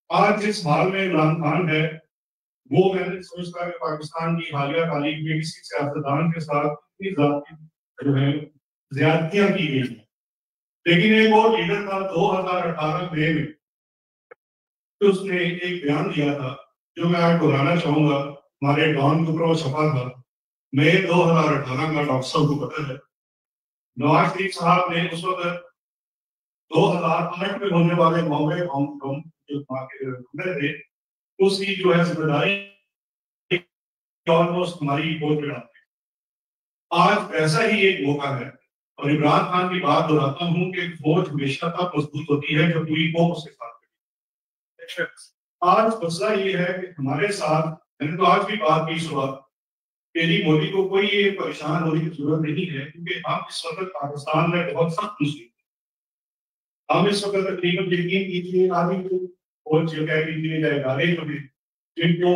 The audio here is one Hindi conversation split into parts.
आज जिस हाल में इमरान खान है, वो मैंने सोचता है कि पाकिस्तान की हालिया तारीख में किसी सियासतदान के साथ इतनी जो है ज्यादतियां की गई हैं। लेकिन एक और लीडर था 2018 में तो उसने एक बयान दिया था जो मैं आज दोहराना चाहूंगा। हमारे डॉन के ऊपर वो छपा था। मई 2018 का, डॉक्टर साहब को पता है, नवाज शरीफ साहब ने उस वक्त 2008 में होने वाले बॉम्बे बम जो हमले थे उसकी जो है जिम्मेदारी ऑलमोस्ट हमारी बोझ पे डालते हैं। आज ऐसा ही एक मौका है और इमरान खान की बात दोहराता हूँ कि फौज हमेशा तब मजबूत होती है जब पूरी कौम उसके साथ है। आज मसला ये है कि हमारे साथ, मैंने तो आज भी बात की सुबह कि जी मोदी को कोई ये परेशान होने की जरूरत नहीं है, क्योंकि हम इस वक्त पाकिस्तान में बहुत सख्त मुसीबत, हम इस वक्त तकरीबन यकीन कीजिए आदमी को फौज कह लीजिए या इदारे जो भी जिनको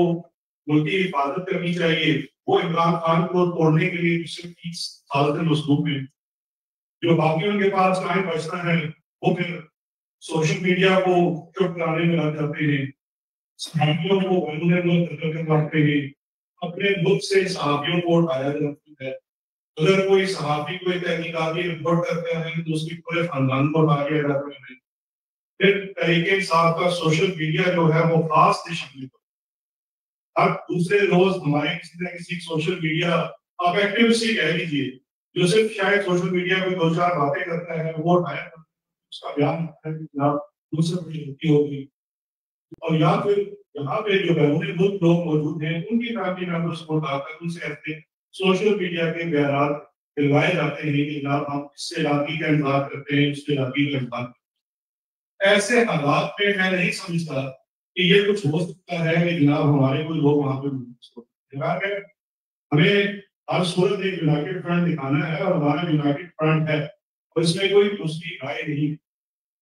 मुल्क की हिफाजत करनी चाहिए, वो इमरान खान को तोड़ने के लिए पिछले 30 साल से मसरूफ है। जो बाकी उनके पास टाइम बचता है वो फिर सोशल मीडिया को चुप कराने में लग जाते हैं, सहाफियों को करवाते हैं, अपने मुल्क से सहाफियों को उठाया जाता है। अगर कोई सहाफी कोई तहकीकाती रिपोर्ट करता है तो उसकी पूरे खानदान को उठा लिया जाता है। फिर तरीके साहब का सोशल मीडिया जो है वो फास्ट शामिल हर दूसरे रोज हमारे किसी न किसी सोशल मीडिया, आप एक्टिविस्ट कह लीजिए, जो सिर्फ शायद सोशल मीडिया में दो चार बातें करता है वो उठाया उसका बयान दूसरे होगी। और या फिर यहाँ पे जो बैरून मुल्क लोग मौजूद हैं उनकी फैमिली मेंबर्स को उठाकर उनसे ऐसे सोशल मीडिया के बयान दिलवाए जाते हैं कि जनाब हम इससे इलाके का इंतजार करते हैं, उसके इलाके का इंतजार। ऐसे हालात में मैं नहीं समझता कि ये कुछ हो सकता है कि जनाब हमारे कोई लोग वहां पे हमें हर सूरत एक यूनाइटेड फ्रंट दिखाना है और हमारा यूनाइटेड फ्रंट है और इसमें कोई दूसरी राय नहीं।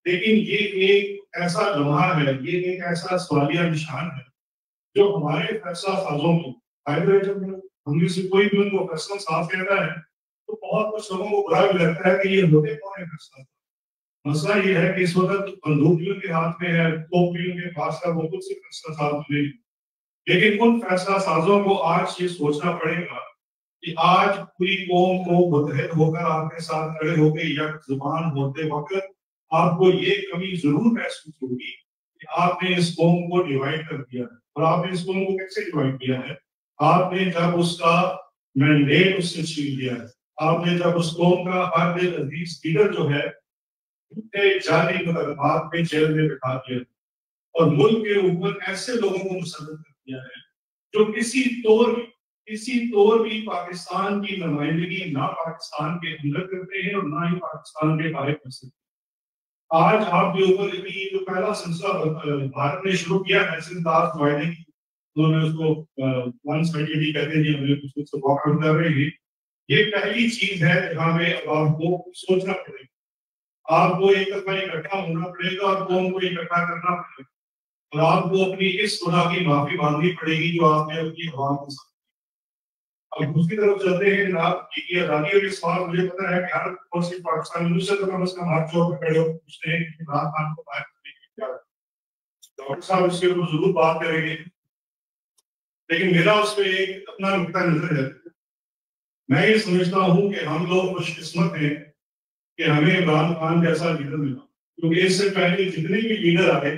लेकिन ये एक ऐसा लम्हा है, ये एक ऐसा सवालिया निशान है जो हमारे फैसला साजों को, जब हम से कोई भी उनको फैसला साफ कहता है तो बहुत कुछ लोगों को बुरा भी लगता है कि ये होते कौन है फैसला। मसला ये है कि इस वक्त बंदूकियों के हाथ में है, तोपियों के पास है, वो कुछ से फैसला साफ नहीं। लेकिन उन फैसला साजों को आज ये सोचना पड़ेगा कि आज पूरी कौम को मुतहद होकर आपके साथ खड़े होकर यक जुबान होते वक्त आपको ये कमी जरूर महसूस होगी कि आपने इस कौम को डिवाइड कर दिया है। और आपने इस कौम को कैसे डिवाइड किया है? आपने जब उसका मैंडेट उससे छीन लिया है, आपने जब उस कौम का हर दिल अजीज लीडर जो है जाली मुकदमात में जेल में बिठा दिया और मुल्क के ऊपर ऐसे लोगों को मुसल्लत कर दिया है जो किसी तौर भी पाकिस्तान की नुमाइंदगी ना पाकिस्तान के अंदर करते हैं और ना ही पाकिस्तान के बाहर कर सकते। आज आपके ऊपर जो पहला सिलसिला भारत ने शुरू किया है उन्होंने उसको कहते हैं, हमने उसको वॉकआउट कर रहे हैं। ये पहली चीज है जहां में आपको सोचना पड़ेगा, आपको एक दफा इकट्ठा होना पड़ेगा और कौम को इकट्ठा करना पड़ेगा और आपको अपनी इस खुदा की माफी मांगनी पड़ेगी जो आपने अपनी आवाम के साथ। अब दूसरी तरफ चलते हैं जनाब की आजादी और इस बार मुझे पता है कि हर और सिर्फ पाकिस्तान से तो कम से कम हाथ जोड़ कर खड़े हो पूछते हैं कि इमरान खान को बाहर क्या डॉक्टर साहब इसके ऊपर जरूर बात करेंगे। लेकिन मेरा उस पर एक अपना नुक्ता नजर है। मैं ये समझता हूँ कि हम लोग खुशकिस्मत हैं कि हमें इमरान खान जैसा लीडर मिला, क्योंकि इससे पहले जितने भी लीडर आए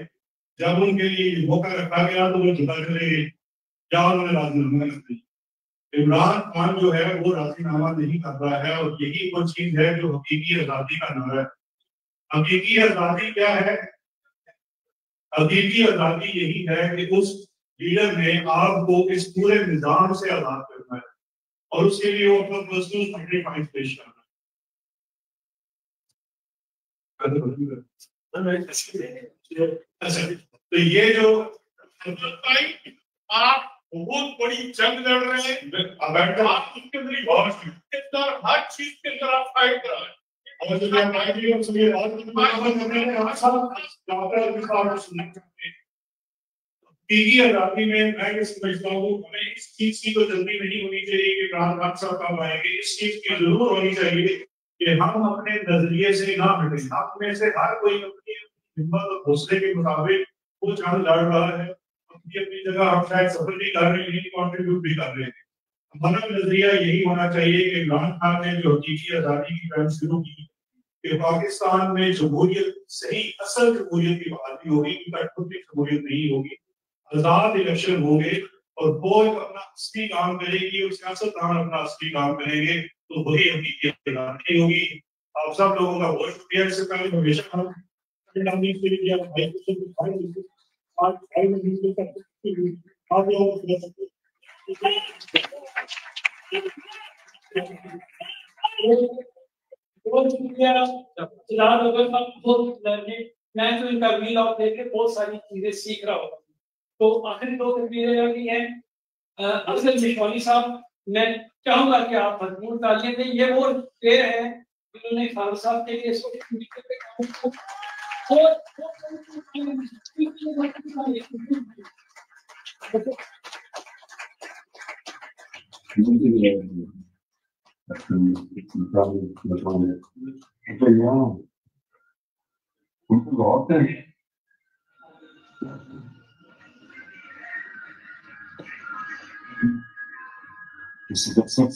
जब उनके लिए मौका रखा गया तो वो जुदा चले गए या उन्होंने राजीनामा कर दिया। इमरान खान जो है वो राजीनामा नहीं कर रहा है और यही वो चीज है जो हकीकी आजादी का नारा है। हकीकी आजादी क्या है? हकीकी आजादी यही है कि उस लीडर ने आपको इस पूरे निजाम से आजाद करना है और उसके लिए वो अपना पर्सनल सैक्रिफाइस पेश करना है। तो ये जो आप बहुत बड़ी जंग लड़ रहे हैं, आप उसके अंदर हर चीज के अंदर आप फाइट कर रहे हैं। आजादी में मैं ये समझता हूँ हमें इस चीज की तो जल्दी नहीं होनी चाहिए कि इमरान खान साहब कब आएंगे। इस चीज की जरूर होनी चाहिए कि हम अपने नजरिए से ना हटें। आप में से हर कोई अपनी हिम्मत और हौसले के मुताबिक वो जंग लड़ रहा है, अपनी अपनी जगह हम शायद सफर भी कर रहे हैं, कॉन्ट्रीब्यूट भी कर रहे हैं। हमारा नजरिया यही होना चाहिए कि इमरान खान ने जो हकीकी आजादी की जंग शुरू की कि पाकिस्तान में जमहूरियत, सही असल जमहूरियत की बहाली होगी, कठपुतली जमहूरियत नहीं होगी, आजाद इलेक्शन होंगे और फौज अपना असली काम करेगी और सियासतदान अपना असली काम करेंगे, तो वही हकीकी आजादी होगी। आप सब लोगों का बहुत शुक्रिया। इससे पहले हमेशा हम मैं तो इनका वीलॉग देख बहुत सारी चीजें सीख रहा हूँ। तो आखिरी 2 तस्वीरें लगी हैं। अफजल मिशवानी साहब, मैं चाहूंगा कि आप मजबूत तालियां दें। ये वो शेर है जिन्होंने खान साहब के लिए सबसे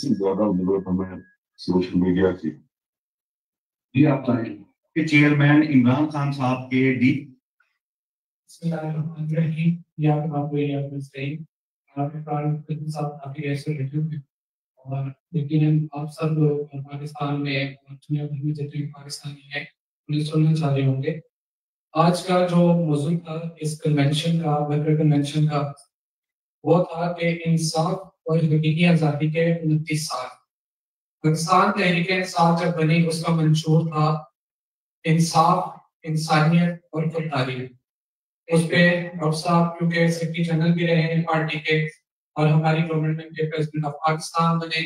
ज्यादा जरूरत हमें सोशल मीडिया की। जी आप के चेयरमैन इमरान खान साहब के डी और लेकिन आप सब लोग पाकिस्तान में दुनिया भर में जितने पाकिस्तानी हैं उन्हें सुनना चाह रहे होंगे। आज का जो मौजूद था इस कन्वेंशन का, वर्कर कन्वेंशन का, वो था कि इंसाफ और हकीकी आज़ादी के 29 साल। पाकिस्तान तहरीक इंसाफ जब बनी उसका मंशूर था इंसाफ, इंसानियत और खुददारी। उस पर डॉक्टर साहब क्योंकि सेक्रेटरी जनरल भी रहे हैं पार्टी के और हमारी गवर्नमेंट के प्रेसिडेंट ऑफ पाकिस्तान बने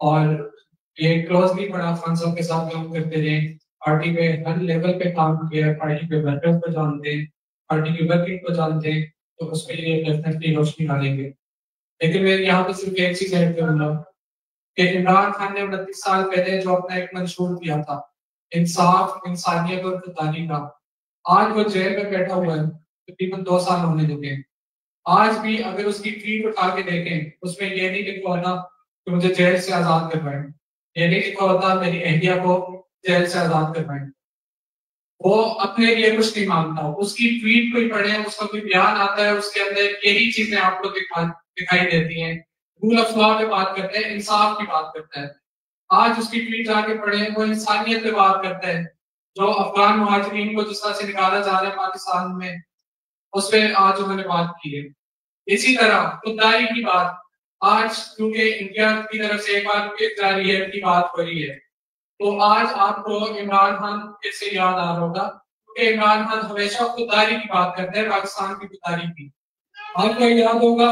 और ये क्लोजली बड़ा खान साहब के साथ काम करते रहे। पार्टी पे हर लेवल पे काम किया, पार्टी के वर्कर्स को जानते, पार्टी की वर्किंग को जानते, तो उसके लिए डेफिनेटली रोशनी डालेंगे। लेकिन मैं यहाँ पे सिर्फ एक चीज ऐड करूंगा कि इमरान खान ने 29 साल पहले जो अपना एक मंशूर किया था इंसाफ, इंसानियत और खुददारी का, आज वो जेल में बैठा हुआ है, तकरीबन 2 साल होने लगे। आज भी अगर उसकी ट्वीट उठा के देखें, उसमें ये नहीं लिखा होता कि मुझे जेल से आजाद करवाएं, ये नहीं लिखा होता मेरी अहलिया को जेल से आजाद करवाएं। वो अपने लिए कुछ नहीं मांगता। उसकी ट्वीट कोई पढ़े, उसका कोई बयान आता है, उसके अंदर यही चीजें आपको दिखाई देती हैं। रूल ऑफ लॉ पे बात करते हैं, इंसाफ की बात करता है। आज उसकी ट्वीट जाके पढ़े, वो इंसानियत पे बात करता है। जो अफगान मुहाजिरीन को जिस तरह से निकाला जा रहा है पाकिस्तान में, उस पर आज उन्होंने बात की है। इसी तरह खुददारी की बात आज क्योंकि इंडिया की तरफ से एक बार फिर जारी है की बात हो रही है, तो आज आपको इमरान खान फिर से याद आ रहा होगा क्योंकि इमरान खान हमेशा खुददारी की बात करते हैं, पाकिस्तान की खुददारी की। आपको याद होगा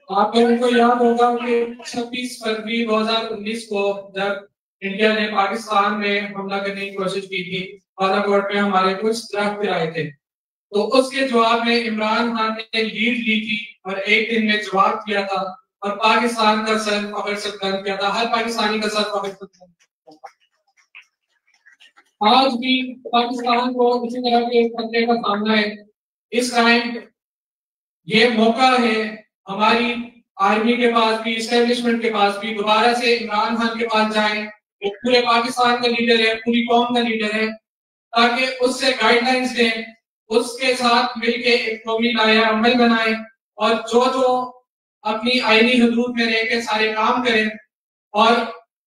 आप लोगों को याद होगा कि 26 फरवरी 2019 को जब इंडिया ने पाकिस्तान में हमला करने की कोशिश की थी, बालाकोट में हमारे कुछ दरख्त गिराए थे, तो उसके जवाब में इमरान खान ने लीड ली थी और एक दिन में जवाब दिया था और पाकिस्तान का सर फखर से बुलंद किया था। हर पाकिस्तानी का सर फखर से बुलंद किया था। आज भी पाकिस्तान को इसी तरह के खतरे का सामना है। इस टाइम ये मौका है हमारी आर्मी के पास भी, इस्टेब्लिशमेंट के पास भी, दोबारा से इमरान खान के पास जाएं। वो पूरे पाकिस्तान का लीडर है, पूरी कौम का लीडर है, ताकि उससे गाइडलाइंस दें, उसके साथ मिलके एक कौमी दायरा अमल बनाए और जो जो अपनी आईनी हदूद में रह के सारे काम करें। और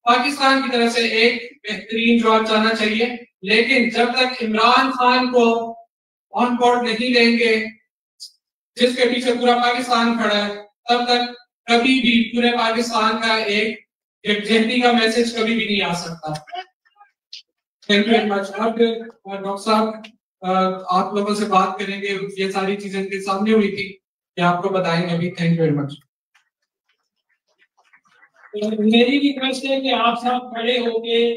पाकिस्तान की तरफ से एक बेहतरीन जवाब जाना चाहिए, लेकिन जब तक इमरान खान को ऑन बोर्ड नहीं लेंगे, जिसके पीछे पूरा पाकिस्तान खड़ा है, तब तक कभी भी पूरे पाकिस्तान का एक यकजहती का मैसेज कभी भी नहीं आ सकता। Thank you very much. अब डॉक्टर साहब आप लोगों से बात करेंगे, ये सारी चीजें इनके सामने हुई थी, ये आपको बताएंगे अभी। Thank you very much. मेरी रिक्वेस्ट है कि आप सब खड़े होके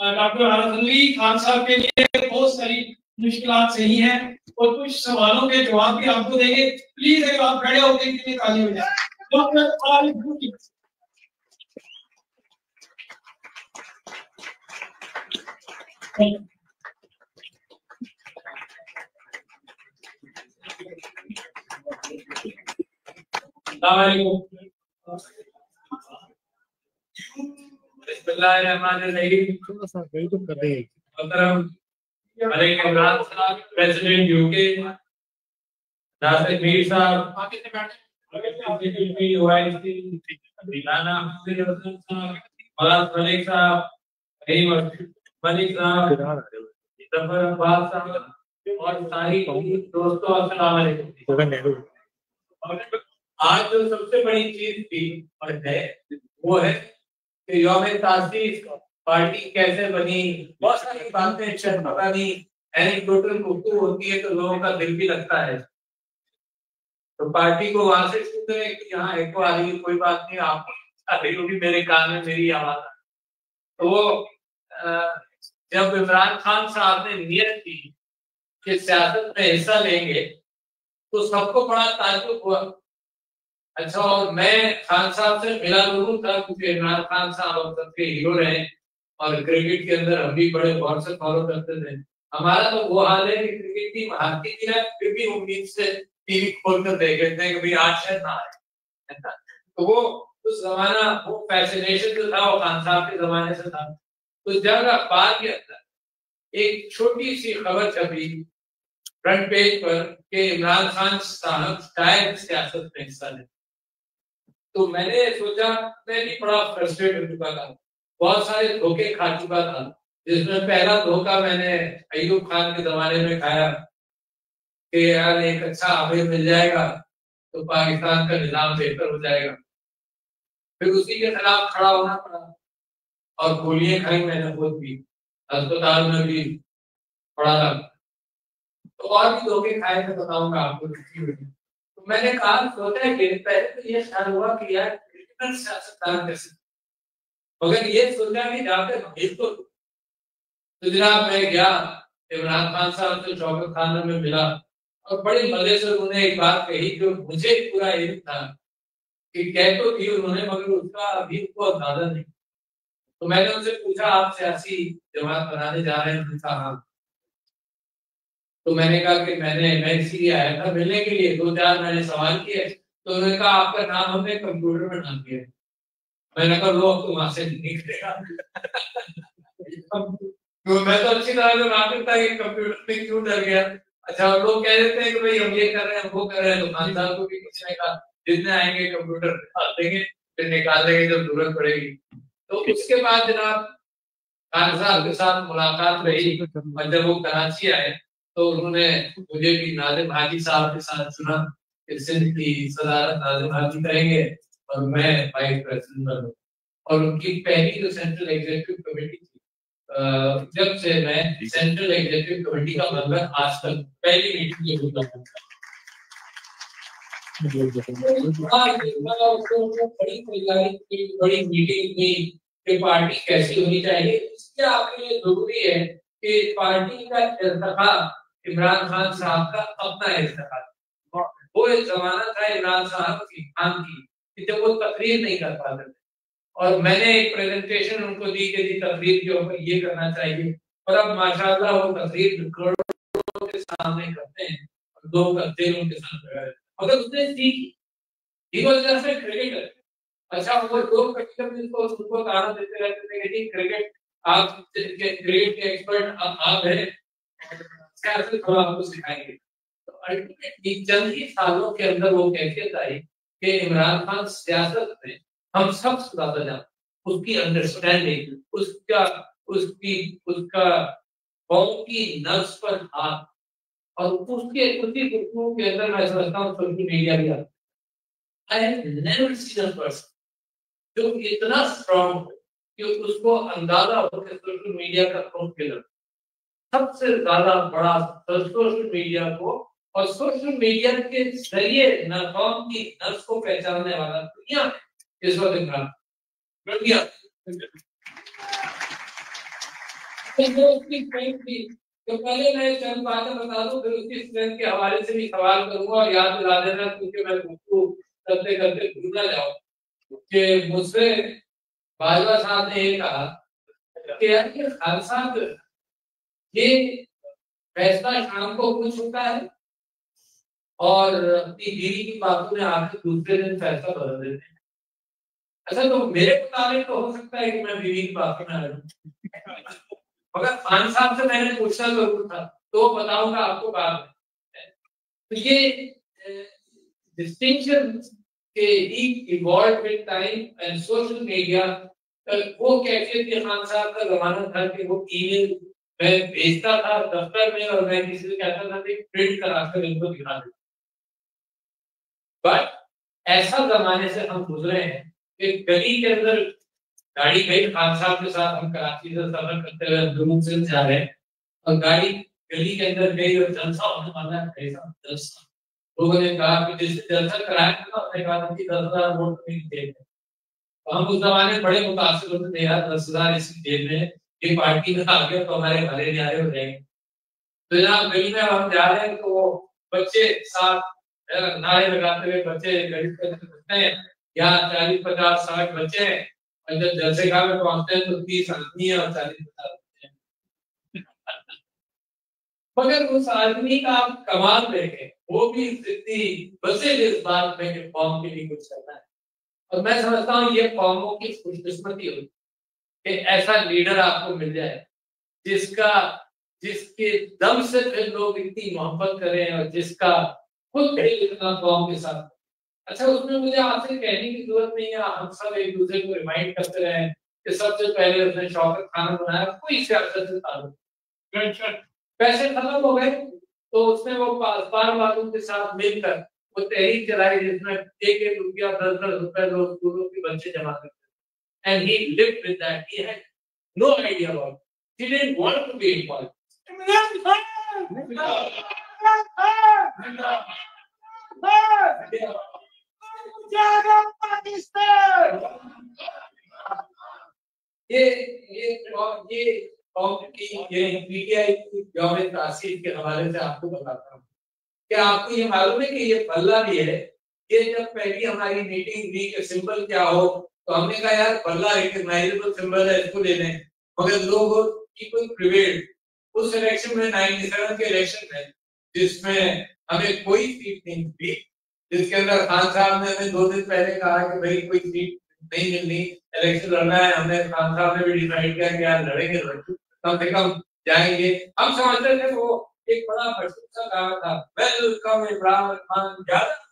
डॉक्टर अली खान साहब के लिए बहुत सारी मुश्किलात सही हैं और कुछ सवालों के जवाब भी आपको देंगे। प्लीज अगर आप खड़े होके इनके लिए ताली बजाएं। डॉक्टर थोड़ा सा वेट कर रहे हैं। प्रेसिडेंट यूके नासिर मीर साहब, मलिक साहब, मलिक साहब, और सारी दोस्तों, अस्सलाम वालेकुम। आज जो सबसे बड़ी चीज थी और है वो है कि यौम तासीस पार्टी कैसे बनी। बहुत सारी बातें शायद पता नहीं, एनेक्डोटल गुफ्तगू होती है तो लोगों का दिल भी लगता है। तो पार्टी को वहां से शुरू करें कि यहाँ एको आ रही है, कोई बात नहीं, आप आ रही होगी मेरे कान में मेरी आवाज। तो वो जब इमरान खान साहब ने नियत की कि सियासत में हिस्सा लेंगे तो सबको बड़ा ताज्जुब हुआ। अच्छा, और मैं खान साहब से मिला जरूर था क्योंकि इमरान खान साहब अब तक के हीरो रहे और क्रिकेट के अंदर हम भी बड़े गौर से फॉलो करते थे। हमारा तो वो हाल है कि क्रिकेट टीम हारती थी ना, फिर भी उम्मीद से टीवी खोलकर देख लेते हैं कि भाई आज शायद ना आए। तो वो उस जमाना, वो फैसिनेशन जो था वो खान साहब के जमाने से था। तो जब अखबार के अंदर एक छोटी सी खबर छपी फ्रंट पेज पर कि इमरान खान साहब शायद सियासत में हिस्सा लें, तो मैंने सोचा, मैं भी बड़ा फ्रस्ट्रेट हो चुका था, बहुत सारे धोखे खा चुका था, जिसमें पहला धोखा मैंने अयूब खान के जमाने में खाया कि यार एक अच्छा आमिर मिल जाएगा तो पाकिस्तान का निजाम बेहतर हो जाएगा। फिर उसी के खिलाफ खड़ा होना पड़ा और गोलियां खाई मैंने खुद भी, अस्पताल में भी पड़ा था। तो और भी धोखे खाए थे, बताऊंगा आपको। तो मैंने कहा, सोचा कि पहले तो ये ख्याल हुआ कि यार क्रिमिनल सियासतदान कैसे, मगर ये सोचा कि जाकर भेज तो जनाब मैं गया इमरान खान साहब से शौकत खाना में मिला और बड़े मजे से उन्होंने एक बात कही जो मुझे पूरा इल्म था कि कह तो थी उन्होंने, मगर उसका अभी उनको अंदाजा नहीं। तो मैंने उनसे पूछा, आप सियासी जमात बनाने जा रहे हैं? हाँ। तो मैंने कहा कि मैं इसीलिए आया था मिलने के लिए। 2-4 मैंने सवाल किए तो उन्होंने कहा आपका नाम हमने कंप्यूटर में डाल दिया। मैंने कहा लो, अब तो वहां से निकलेगा। तो मैं तो अच्छी तरह से वाकिफ था कि कंप्यूटर में क्यों डर गया। अच्छा, लोग कह देते हैं कि भाई हम ये कर रहे हैं, वो कर रहे हैं, तो खान साहब को भी कुछ नहीं कहा, जितने आएंगे कंप्यूटर निकाल देंगे, फिर निकाल देंगे जब जरूरत पड़ेगी। तो उसके बाद जनाब खान साहब के साथ मुलाकात रही और जब वो कराची आए तो उन्होंने मुझे भी नाज़िम हाजी साहब के साथ चुना कि सिंध की सदारत नाज़िम हाजी करेंगे और मैं वाइस प्रेसिडेंट बनूं। और उनकी पहली जो सेंट्रल एग्जीक्यूटिव कमेटी थी, जब से मैं सेंट्रल एग्जीक्यूटिव कमेटी का मेंबर आज तक पहली मीटिंग में होता हूँ। बड़ी मीटिंग हुई कि पार्टी कैसी होनी चाहिए। इसके आपके लिए जरूरी है कि पार्टी का इंतखाब इमरान खान साहब का अपना इंतखाब। वो एक जमाना था इमरान साहब खान की कि जब वो तकरीर नहीं कर पाते थे और मैंने एक प्रेजेंटेशन उनको दी कि तकरीर के ऊपर ये करना चाहिए, और अब माशाल्लाह वो तकरीर करोड़ों के सामने करते हैं और लोग करते हैं उनके साथ। मगर उसने सीखी, क्रिकेटर। अच्छा, वो लोग उनको ताना देते रहते थे कि क्रिकेट, आप क्रिकेट के एक्सपर्ट आप हैं, कैसे थोड़ा आपको सिखाएंगे। तो अल्टीमेटली चंद ही सालों के अंदर वो कैफियत आई कि इमरान खान सियासत में हम सबसे ज्यादा जानते, उसकी अंडरस्टैंडिंग, उसका कौम की नफ्स पर हाथ, और उसके उसी गुफ्तगू के अंदर मैं समझता हूँ सोशल मीडिया भी आता। I have never seen a person जो इतना स्ट्रॉन्ग कि उसको अंदाजा हो कि सोशल मीडिया का कौन किलर सबसे ज्यादा बड़ा सोशल मीडिया को और सोशल मीडिया के जरिए न कौम की नफ्स को पहचानने वाला दुनिया में इस वक्त इमरान दुनिया। तो पहले मैं चंद बातें बता दूं, फिर उसकी स्ट्रेंथ के हवाले से भी सवाल करूंगा और याद दिला देना क्योंकि मैं उसको करते करते भूल ना जाऊं कि मुझसे बाजवा साहब ने ये कहा कि यार खान साहब ये फैसला शाम को हो चुका है और अपनी बीवी की बातों में आकर दूसरे दिन फैसला बदल देते हैं। अच्छा, तो मेरे मुताबिक तो हो सकता है कि मैं बीवी की बातों में आ जाऊं, मगर खान साहब से मैंने पूछना जरूर था, तो बताऊंगा आपको बाद में। तो ये डिस्टिंक्शन के ही evolve with time and social media. वो कैफियत के खान साहब का जमाना था कि वो ईमेल मैं भेजता था दफ्तर में और मैं किसी से कहता था कि प्रिंट करा कर इनको दिखा दे। बट ऐसा जमाने से हम गुजरे हैं कि गली के अंदर गाड़ी गई, खान साहब के साथ हम कराची से सफर करते हुए अंदरूनी से जा रहे हैं और गाड़ी गली के अंदर गई और जलसा होने वाला है। ऐसा जलसा, लोगों ने कहा कि जिससे जलसा कराया था उसने कहा था कि 10,000 वोट नहीं देते। तो हम उस जमाने बड़े मुतासिर होते थे, यार 10,000 इसी जेब में, ये पार्टी में आ गया तो हमारे भले न्यारे हो जाएंगे। तो जहाँ गली में हम जा रहे हैं तो बच्चे साथ नारे लगाते हुए बच्चे गली के अंदर घुसते हैं, यहाँ 40, 50, 60 बच्चे हैं और जब जलसे गाह में पहुंचते हैं तो 30 आदमी है और 40, 50 बच्चे हैं। मगर उस आदमी का आप कमाल देखें, वो भी जिद्दी बसे इस बात में कि कौम के लिए कुछ करना है। और मैं समझता हूँ ये कौमों की खुशकिस्मती होती कि ऐसा लीडर आपको मिल जाए जिसके दम से फिर लोग इतनी मोहब्बत करें और जिसका खुद इतना कौम के साथ। अच्छा, उसमें मुझे आपसे कहने की जरूरत नहीं है, हम सब एक दूसरे को रिमाइंड करते रहे कि सबसे पहले उसने शौकत खाना बनाया, कोई सियासत से ताल्लुक, पैसे खत्म हो गए तो उसने वो पासपार वालों के साथ मिलकर वो तहरीक चलाई जिसमें 1-1 रुपया 10-10 रुपए लोग स्कूलों के बच्चे जमा करते। And he lived with that, he had no idea about, he didn't want to be in politics. ये पीटीआई की यौम तासीर के हवाले से आपको बताता हूँ कि आपको ये मालूम है कि ये बल्ला भी है। ये जब पहली हमारी मीटिंग हुई कि सिंबल क्या हो तो हमने कहा यार बल्ला रिकॉग्नाइजेबल सिंबल है, इसको ले लें, मगर लोग पीपल प्रिवेल्ड। उस इलेक्शन में 97 के इलेक्शन में जिसमें हमें कोई सीट नहीं मिली, जिसके अंदर खान साहब ने हमें 2 दिन पहले कहा कि भाई कोई सीट नहीं मिलनी, इलेक्शन लड़ना है, हमने खान साहब ने भी डिसाइड किया कि यार लड़ेंगे, कम से कम जाएंगे। हम समझते थे वो एक बड़ा प्रशंसा गाँव था, वेलकम इमरान खान ज्यादा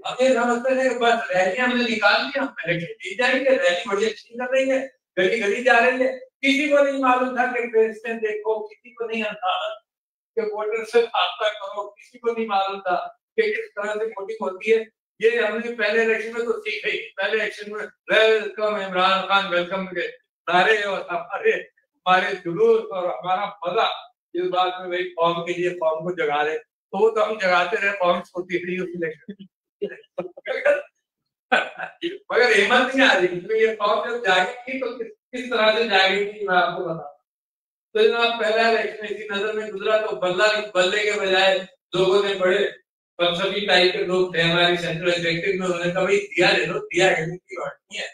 हम ये समझते थे बस रैली हमने निकाल दी, हम इलेक्शन जीत जाएंगे, रैली बड़ी अच्छी कर रही है, गली गली जा रही है। किसी को नहीं मालूम था कि प्रेसिडेंट देखो, किसी को नहीं आता कि वोटर से आपका करो, किसी को नहीं मालूम था कि किस तरह से वोटिंग होती है। ये हमने पहले इलेक्शन में तो सीख गई। पहले इलेक्शन में वेलकम इमरान खान, वेलकम के नारे और हमारे जुलूस और हमारा मजा इस बात में वही कौम के लिए कौम को जगा रहे, तो हम जगाते रहे, कौम सोती रही उस इलेक्शन मगर हिम्मत नहीं आ रही, क्योंकि ये कौम जब जागेगी तो किस तरह से जागेगी मैं आपको बताऊं। तो जनाब पहला इलेक्शन इसी नजर में गुजरा तो बल्ले के बजाय लोगों ने बड़े फलसफी टाइप के लोग थे हमारी सेंट्रल एग्जीक्यूटिव में, उन्होंने कभी दिया ले लो, दिया की बात नहीं है,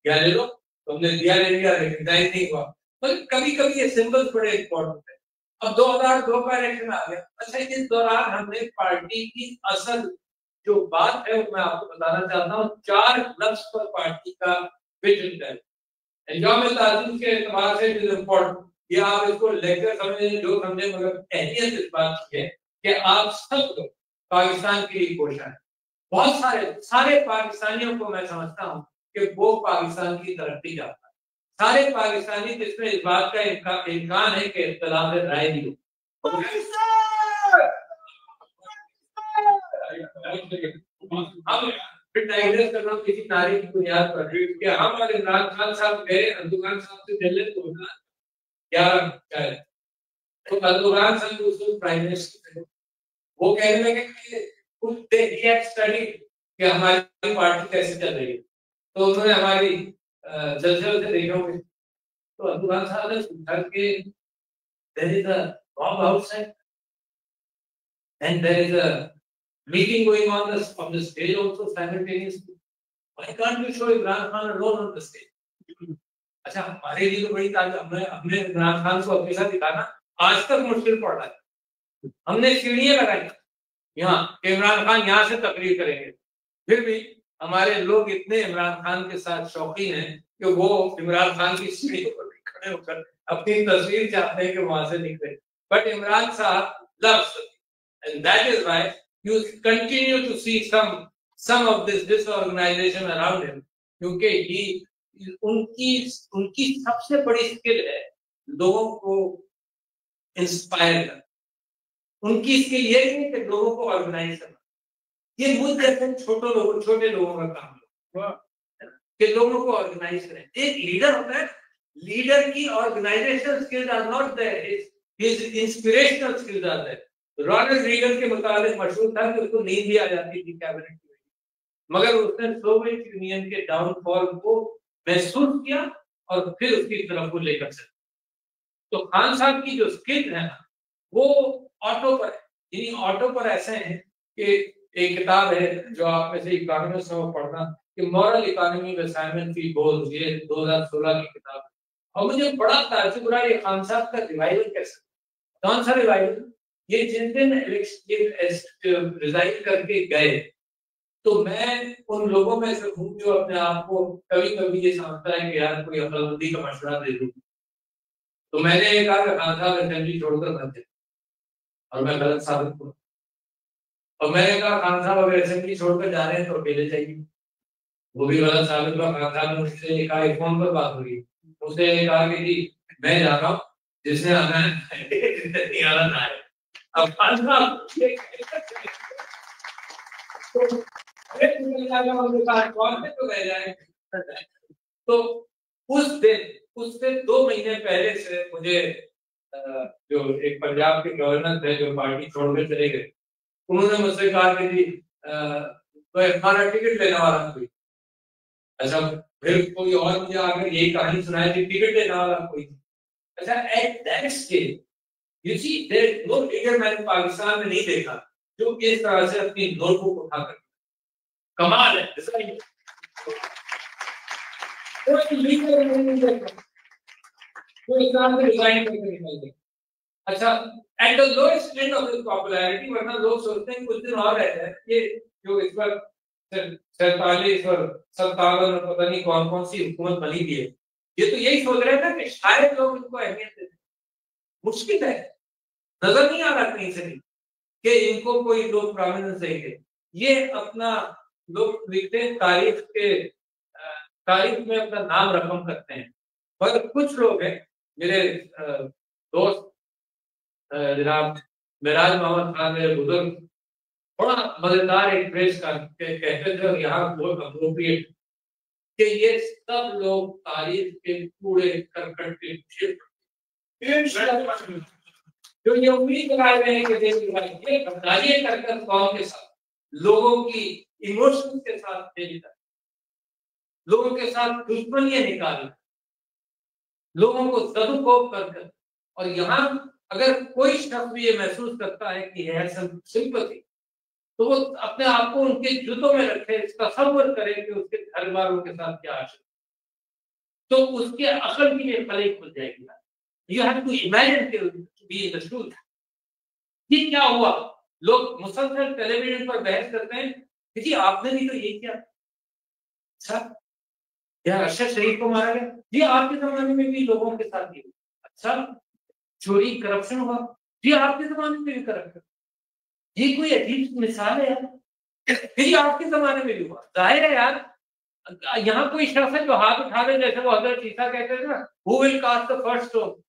क्या ले लो, तुमने दिया ले लिया, रिकॉग्नाइज नहीं हुआ। मतलब कभी कभी ये सिंबल्स बड़े इंपॉर्टेंट है। अब 2002 का इलेक्शन आ गया। अच्छा, इस दौरान हमने पार्टी की असल जो बात है वो मैं आपको बताना चाहता हूँ। 4 लफ्ज पर पार्टी का विजन है, यौम ताज़ीम के एतबार से इट इज इम्पोर्टेंट। ये आप इसको लेकर समझे जो समझे, मगर अहमियत इस बात की है कि आप सब लोग पाकिस्तान के लिए कोशिश है। बहुत सारे पाकिस्तानियों को मैं समझता हूँ कि वो पाकिस्तान की तरक्की चाहता है। सारे पाकिस्तानी जिसमें इस बात का इम्कान है कि इख्तिलाफ राय भी हो। हम डाइग्रेस कर रहा हूँ किसी नारे की बुनियाद पर कि हम और इमरान खान साहब गए अर्दोगान साहब से मिलने तो 11 तो अर्दोगान साहब उस वक्त प्राइम मिनिस्टर थे। वो कहने लगे कि स्टडी कि हमारी पार्टी कैसे चल रही है, तो उन्होंने हमारी जलसे से देखा होंगे। तो अर्दोगान साहब ने पूछा कि there is a bomb outside and there is a meeting going on the stage also simultaneously. Why can't you show Imran Khan alone on the stage? अच्छा, हमारे लिए तो बड़ी ताकत, हमने इमरान खान को अपने साथ दिखाना, आज तक मुश्किल पड़ रहा है। हमने सीढ़ियां लगाई यहाँ, इमरान खान यहाँ से तकरीर करेंगे, फिर भी हमारे लोग इतने इमरान खान के साथ शौकीन हैं कि वो इमरान खान की सीढ़ियों पर खड़े होकर अपनी तस्वीर चाहते हैं कि वहां से निकले। बट इमरान साहब loves it, and that is why you continue to see some of this disorganization around him, क्योंकि उनकी सबसे बड़ी स्किल है लोगों को इंस्पायर करना। उनकी स्किल ये है कि लोगों को ऑर्गेनाइज करना। ये मुझ जैसे छोटे लोगों का काम है कि लोगों को ऑर्गेनाइज करें। एक लीडर होता है, लीडर की organisation skills are not there, his inspirational skills are there. Ronald Reagan के मुताबिक मशहूर था कि उसको नींद भी आ जाती थी कैबिनेट में, मगर उसने सोवियत यूनियन के डाउनफॉल को महसूस किया और फिर उसकी तरफ को लेकर चला। तो खान साहब की जो स्किल है वो ऑटो पर है। यानी ऑटो पर ऐसे हैं कि एक किताब है जो आप में से इकोनॉमिस्ट में पढ़ना, कि moral economy with Simon P Bowles, ये 2016 की किताब है। और मुझे बड़ा ताज्जुब रहा ये खान साहब का रिवाइवल कैसे, कौन सा रिवाइवल। ये जिन दिन रिजाइन करके गए तो मैं उन लोगों में से हूँ जो अपने आप को कभी कभी ये समझता है कि यार कोई अकलमंदी का मशवरा दे दूं। तो मैंने ये कहा कि खान साहब असेंबली छोड़कर बन जाए, और मैं गलत साबित हुआ। और मैंने कहा खान साहब अगर असेंबली छोड़कर जा रहे हैं तो अकेले जाइए, वो भी गलत साबित हुआ। खान साहब ने मुझसे कहा, एक फोन पर बात हुई, उसने कहा कि जी मैं जा रहा हूँ, जिसने आना है जिसने नहीं आना ना है। अब खान साहब तो उस दिन, उससे 2 महीने पहले से मुझे जो एक पंजाब के गवर्नर थे जो पार्टी छोड़कर चले गए, उन्होंने मुझसे कहा कि जी हमारा टिकट लेने वाला कोई। अच्छा, फिर कोई और मुझे आकर यही कहानी सुनाई थी, टिकट लेने वाला कोई। अच्छा, at that stage you see there no leader मैंने पाकिस्तान में नहीं देखा जो इस तरह से अपनी नोटबुक उठाकर, कमाल है। अच्छा, at the lowest end of his popularity, वरना लोग सोचते हैं कुछ दिन और रहता है, ये जो इस पर 47 और 57 और पता नहीं कौन कौन सी हुकूमत बनी हुई है, ये तो यही सोच रहे थे कि शायद लोग इनको अहमियत देते। मुश्किल है, नजर नहीं आ रहा कहीं से भी कि इनको कोई लोग प्रोमिनेंस देंगे। ये अपना लोग लिखते हैं तारीख में अपना नाम रकम करते हैं। पर कुछ लोग हैं, मेरे दोस्त जनाब मिराज मोहम्मद खान, मेरे बुजुर्ग, बड़ा मजेदार एक फ्रेज कहते थे और यहाँ बहुत अप्रोप्रिएट, कि ये सब लोग तारीख के कूड़े करकट के जो ये उम्मीद लगाए हुए हैं कि ये गद्दारी कर कौम के साथ, लोगों की इमोशंस के साथ खेलता, लोगों के साथ दुश्मनियां निकाल, लोगों को सदुपयोग कर। और यहाँ अगर कोई शख्स भी ये महसूस करता है कि है सिंपैथी, तो वो अपने आप को उनके जूतों में रखे, तसव्वुर करे कि उसके घर वालों के साथ क्या आशा, तो उसके अकल की ये खले खुल जाएगी। You have to imagine to be in the truth. ये क्या हुआ? लोग मुसलसल टेलीविजन पर बहस करते हैं कि जी आपने भी तो ये किया। अच्छा, क्या अरशद शरीफ को मारा गया? जी आपके जमाने में भी लोगों के साथ ये। अच्छा, चोरी करप्शन हुआ? जी आपके जमाने में भी करप्शन। ये कोई अजीब मिसाल है यार, फिर आपके जमाने में भी हुआ। जाहिर है यार, यहाँ कोई शख्स है जो हाथ उठा ले, जैसे वो हजरत ईसा कहते थे ना, who will cast the first stone.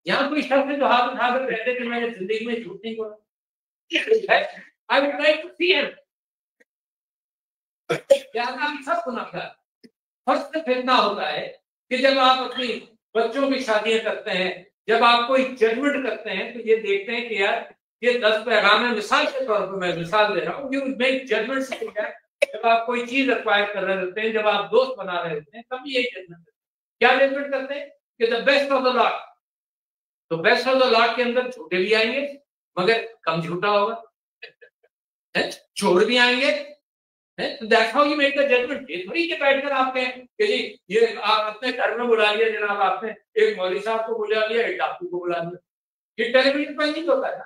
यहाँ कोई शख्स है जो हाथ उठाकर कहते कि मैंने जिंदगी में झूठ नहीं बोला। I would like to see him. क्या सब गुनाहगार। फर्स्ट फितना होता है कि जब आप अपनी बच्चों की शादियां करते हैं, जब आप कोई जजमेंट करते हैं, तो ये देखते हैं कि यार ये 10 पैगाम है, मिसाल के तौर पर मैं मिसाल दे रहा हूँ, यू मेक जजमेंट। जब आप कोई चीज एक्वायर कर रहे होते हैं, जब आप दोस्त बना रहे होते हैं, तब यही जजमेंट क्या जजमेंट करते हैं कि the best of the lot. तो बेस्ट ऑफ द लॉट के अंदर झूठे भी आएंगे मगर कम झूठा होगा, चोर भी आएंगे। That's how you make the judgment। ये थोड़ी के बैठकर आप कहें कि जी ये आप अपने घर में बुला लिया जनाब, आपने एक मौलवी साहब को बुला लिया, एक डाकू को बुला लिया, ये टेलीविजन पर नहीं होता था।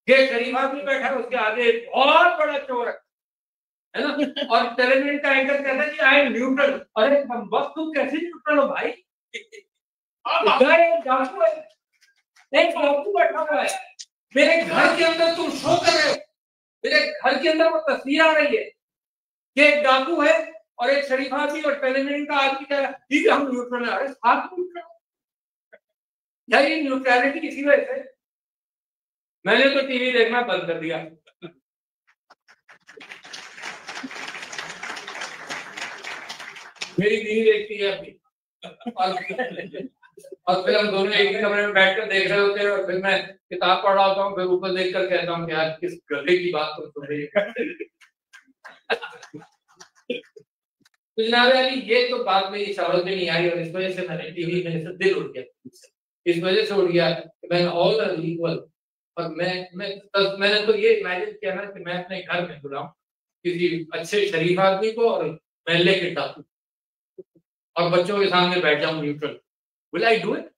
ये गरीब आदमी बैठा है, उसके आगे बहुत बड़ा चोर है ना, और टेलीविजन का एंकर कहता है कि आई एम न्यूट्रल। अरे बस तुम कैसे न्यूट्रल हो भाई? डाकू है, एक डाकू बैठा हुआ है मेरे घर के अंदर, तुम शो कर रहे हो, मेरे घर के अंदर वो तस्वीर आ रही है कि एक डाकू है और एक शरीफ आदमी और टेलीविजन का आदमी कह रहा है हम न्यूट्रल है। अरे साथ न्यूट्रल यार, ये न्यूट्रलिटी किसी वजह से मैंने तो टीवी देखना बंद कर दिया। मेरी बीवी देखती है अभी, और फिर हम दोनों एक ही कमरे में बैठकर देख रहे होते हैं, और फिर मैं किताब पढ़ रहा होता हूँ, फिर ऊपर देखकर कहता हूँ कि यार किस गधे की बात तुम सुन रही है। तो जनाब अली ये तो बात मेरी समझ में नहीं आई, और इस वजह से मैंने टीवी में से दिल उठ गया, इस वजह से उठ गया कि मैंने ऑल आर इक्वल। और मैंने तो ये इमेजिन किया ना कि मैं अपने घर में बुलाऊं किसी अच्छे शरीफ आदमी को और महल्ले के डाकू, और बच्चों के सामने बैठ जाऊं neutral. Will I do it?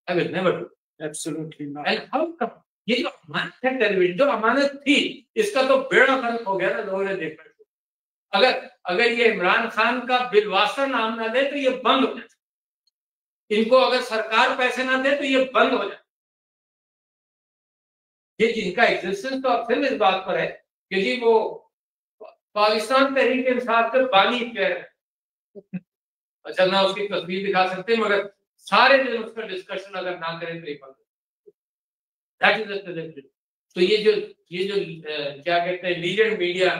I will never do it. Absolutely not. And how come? ये जो अमानत है टेलीविजन, जो अमानत थी, इसका तो बेड़ा गर्क हो गया ना लोगों ने देखकर। अगर ये इमरान खान का बिलवास्ता नाम ना दे तो ये बंद हो जाए, इनको अगर सरकार पैसे ना दे तो ये बंद हो जाए। ये जिनका एग्जिस्टेंस तो अब फिर इस बात पर है कि जी वो पाकिस्तान तहरीक इंसाफ के बानी कह रहे हैं। अच्छा ना उसकी तस्वीर दिखा सकते, मगर सारे दिन उसका डिस्कशन अगर ना करें तो एक दैट इज। तो ये जो क्या कहते हैं लीजेंड मीडिया,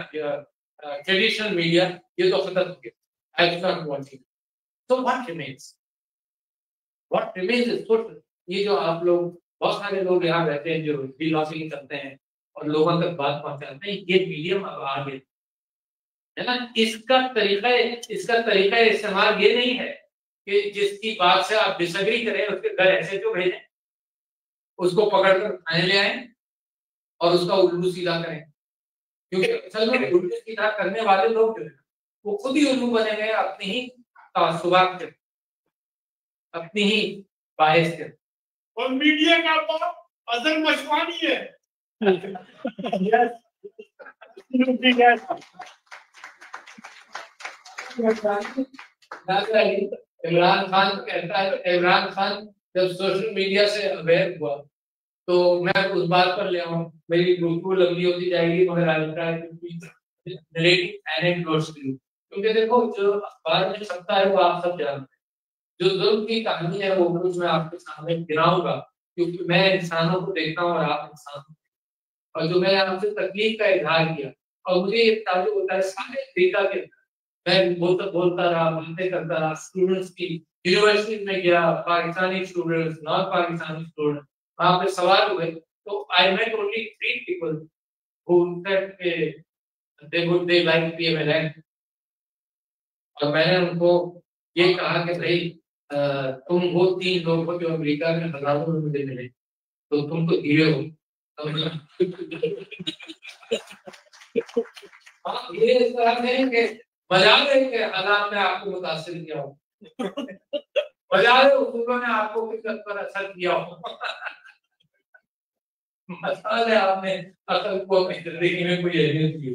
ट्रेडिशनल मीडिया, ये तो खत्म हो गया। I not wanting. So what remains is social. ये जो आप लोग, बहुत सारे लोग यहाँ रहते हैं जो लॉबिंग करते हैं और लोगों तक बात पहुंचाते हैं, ये मीडियम अब आ गया है ना। इसका तरीका इस्तेमाल ये नहीं है कि जिसकी बात से आप डिसएग्री करें उसके घर ऐसे क्यों भेजें, उसको पकड़कर थाने ले आए और उसका उल्लू सीधा करें, क्योंकि असल में उल्लू सीधा करने वाले लोग जो है वो खुद ही उल्लू बने गए अपनी ही तासुबात के, अपनी ही बायस के। और मीडिया का बाप अजहर मशवानी है। इमरान खान कहता है, इमरान खान जब सोशल मीडिया से अवेयर हुआ तो मैं उस बात पर ले आऊं, मेरी गुफ्तगू लंबी होती जाएगी मगर क्योंकि देखो जो अखबार में छपता है वो आप सब जानते हैं, जो जुल्म की कहानी है वो कुछ मैं आपके सामने गिनाऊंगा, क्योंकि मैं इंसानों को देखता हूँ और आप इंसान, और जो मैंने आपसे तकलीफ का इजहार किया और मुझे ये ताजुब होता है सारे अफ्रीका के मैं बोलता रहा, बातें करता रहा, स्टूडेंट्स की यूनिवर्सिटी में गया, Pakistani students, non Pakistani students, वहां पे सवाल हुए तो I met only 3 people who said they like PMLN, और मैंने उनको ये कहा कि भाई तुम वो 3 लोग हो जो अमेरिका में हजारों में मुझे मिले, तो तुम तो हीरो हो। ये इस तरह से कि मजाक है कि हालात में आपको मुतासिर किया हो, मजाक है उसूलों ने आपको किस हद पर असर किया हो। मजाक है आपने असल को अपनी जिंदगी में कोई अहमियत दी।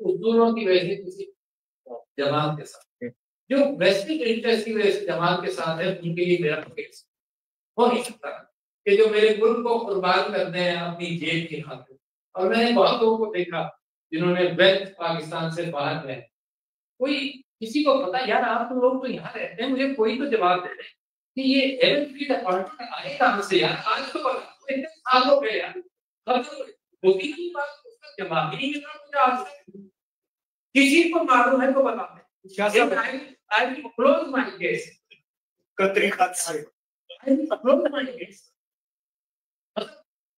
उसूलों की वजह से किसी जमात के साथ, जो वेस्टिंग इंटरेस्ट की वजह से जमात के साथ है, उनके लिए मेरा केस हो नहीं सकता कि जो मेरे मुल्क को कुर्बान करते हैं अपनी जेब की खातिर। और मैंने बहुत लोगों को देखा जिन्होंने वेल्थ पाकिस्तान से बाहर गए, कोई किसी को पता यार आप लोग तो यहाँ रहते हैं, मुझे कोई तो जवाब दे दे कि ये हेल्थ की डिपार्टमेंट आए कहाँ से यार, आज तो इतने साल हो गए यार, बुकिंग की बात उसका जवाब ही नहीं मिला मुझे आज तक। किसी को मालूम है तो बता दें। I will close my case. कतरी खात से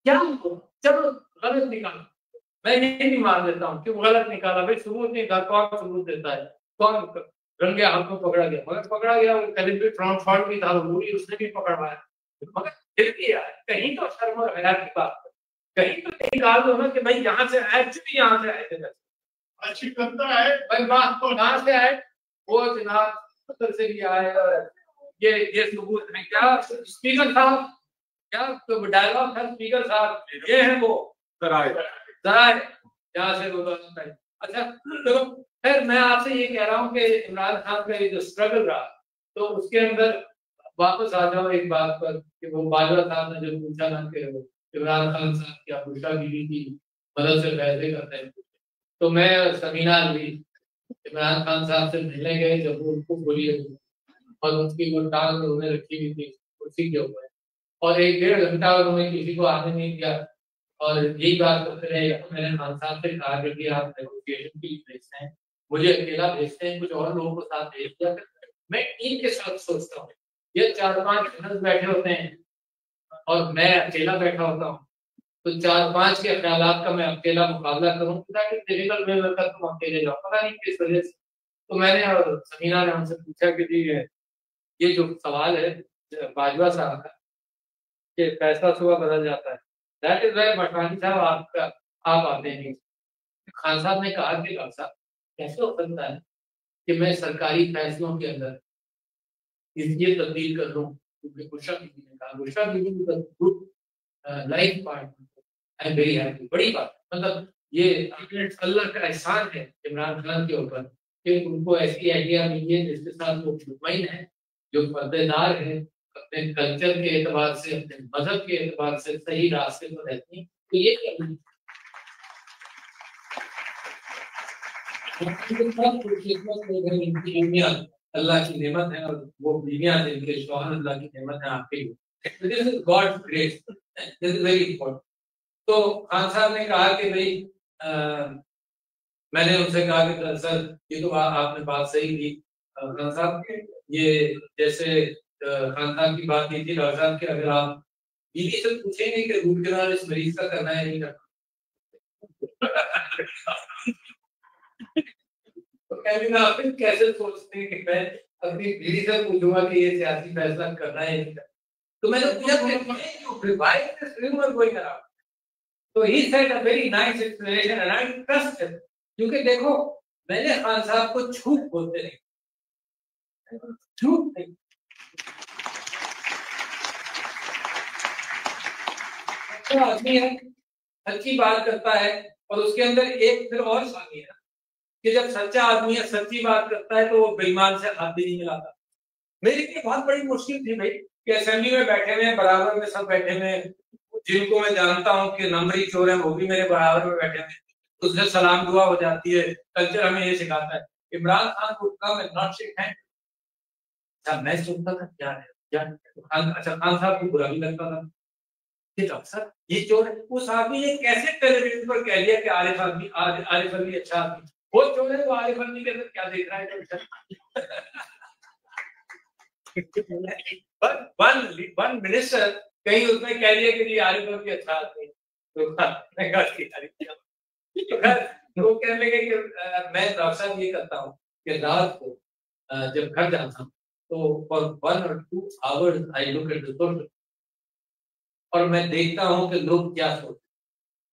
क्या चलो गलत निकाला, मैं ये भी मान लेता हूँ क्यों गलत निकाला, भाई सबूत नहीं था, कौन सबूत देता है, कौन रंगे हाथ में पकड़ा गया, मगर पकड़ा गया फ्रॉड भी था, उसने भी पकड़वाया, मगर फिर भी यार कहीं तो शर्म और हया की बात, कहीं तो निकाल दो ना कि भाई यहाँ से आए, यहाँ से आए थे, अच्छी करता है भाई कहाँ से आए, वो जनाब कतर से भी आए और ये सबूत है क्या स्पीकर साहब, क्या तो डायलॉग था स्पीकर साहब, ये है वो जराए यहाँ से वो अच्छा चलो। फिर मैं आपसे ये कह रहा हूँ कि इमरान खान का ये जो स्ट्रगल रहा तो उसके अंदर वापस आ जाओ एक बात पर कि वो बाजवा साहब ने जो पूछा ना कि इमरान खान साहब क्या बुशरा बीवी की मदद से फैसले करते हैं, तो मैं समीना भी इमरान खान साहब से मिलने गए जब वो उनको बोली और उनकी वो टांग उन्होंने रखी हुई थी कुर्सी के ऊपर और 1-1.5 घंटा उन्होंने किसी को आने नहीं दिया और यही बात करते रहे। मैंने खान साहब से कहा कि आप नेगोशिएशन के लिए भेजते हैं, मुझे अकेला भेजते हैं, कुछ और लोगों को साथ भेज दिया। मैं टीम के साथ सोचता हूँ, ये 4-5 जनरल बैठे होते हैं और मैं अकेला बैठा होता हूँ, तो 4-5 के ख्यालात का मैं अकेला मुकाबला करूँ डिफिकल्ट में मैं तुम अकेले जाओ, पता नहीं किस वजह से। तो मैंने और समीना ने हमसे पूछा कि जी ये जो सवाल है बाजवा साहब का कि फैसला सुबह बदल जाता है, दैट इज व्हाई मटवानी साहब आपका आप आते हैं। खान साहब ने कहा कि डॉक्टर साहब कैसे हो सकता है कि मैं सरकारी फैसलों के अंदर ये तब्दील कर दूं, क्योंकि गुलशन बीबी ने कहा गुलशन बीबी का good life partner, I am very happy. बड़ी बात, मतलब ये अल्लाह का एहसान है इमरान खान के ऊपर कि उनको ऐसी आइडिया मिली है जिसके साथ वो मुतमईन है, जो पर्देदार है, अपने कल्चर के एतबार से अपने मजहब के एतबार से सही रास्ते पर रहती है। तो ये अल्लाह की नेमत है और वो बीवियां जिनके शौहर अल्लाह की नेमत है आपके लिए, this is God grace, this is very important. तो खान साहब ने कहा कि भाई मैंने उनसे कहा कि सर ये तो आपने बात सही की खान साहब, ये जैसे खान साहब की बात की थी डॉक्टर साहब कि अगर आप बीवी से पूछेंगे कि रूट कैनाल इस मरीज का करना है नहीं करना तो आप कैसे सोचते हैं कि मैं अपनी बीवी से पूछूंगा कि ये सियासी फैसला करना है नहीं करना। तो मैंने पूछा तो he said a very nice explanation and I trust him, क्योंकि देखो मैंने खान साहब को झूठ बोलते नहीं, झूठ नहीं, अच्छा आदमी है, अच्छी बात करता है और उसके अंदर एक फिर और खामी है कि जब सच्चा आदमी है सच्ची बात करता है तो वो बेईमान से हाथ भी नहीं मिलाता। मेरे लिए बहुत बड़ी मुश्किल थी भाई कि असेंबली में बैठे हुए बराबर में सब बैठे हुए, जिनको मैं जानता हूँ कि नंबरी चोर है वो भी मेरे बराबर में बैठे हुए, उससे सलाम दुआ हो जाती है। कल्चर हमें ये सिखाता है। इमरान खान को कम नॉट शेक हैंड। अच्छा मैं सोचता था क्या है क्या, अच्छा खान साहब को बुरा भी लगता था कि अक्सर ये चोर है। उस आदमी ने कैसे टेलीविजन पर कह दिया कि आरिफ अली अच्छा आदमी, वो चोर है, वो आरिफ अली के अंदर क्या देख रहा है। वन मिनिस्टर कहीं उसने कह दिया कि आरिफ अली अच्छा आदमी, तो कहने लगे कि मैं डॉक्टर साहब ये करता हूँ कि रात को जब घर जाता हूँ तो for 1 or 2 hours I look at the social और मैं देखता हूँ कि लोग क्या सोचते हैं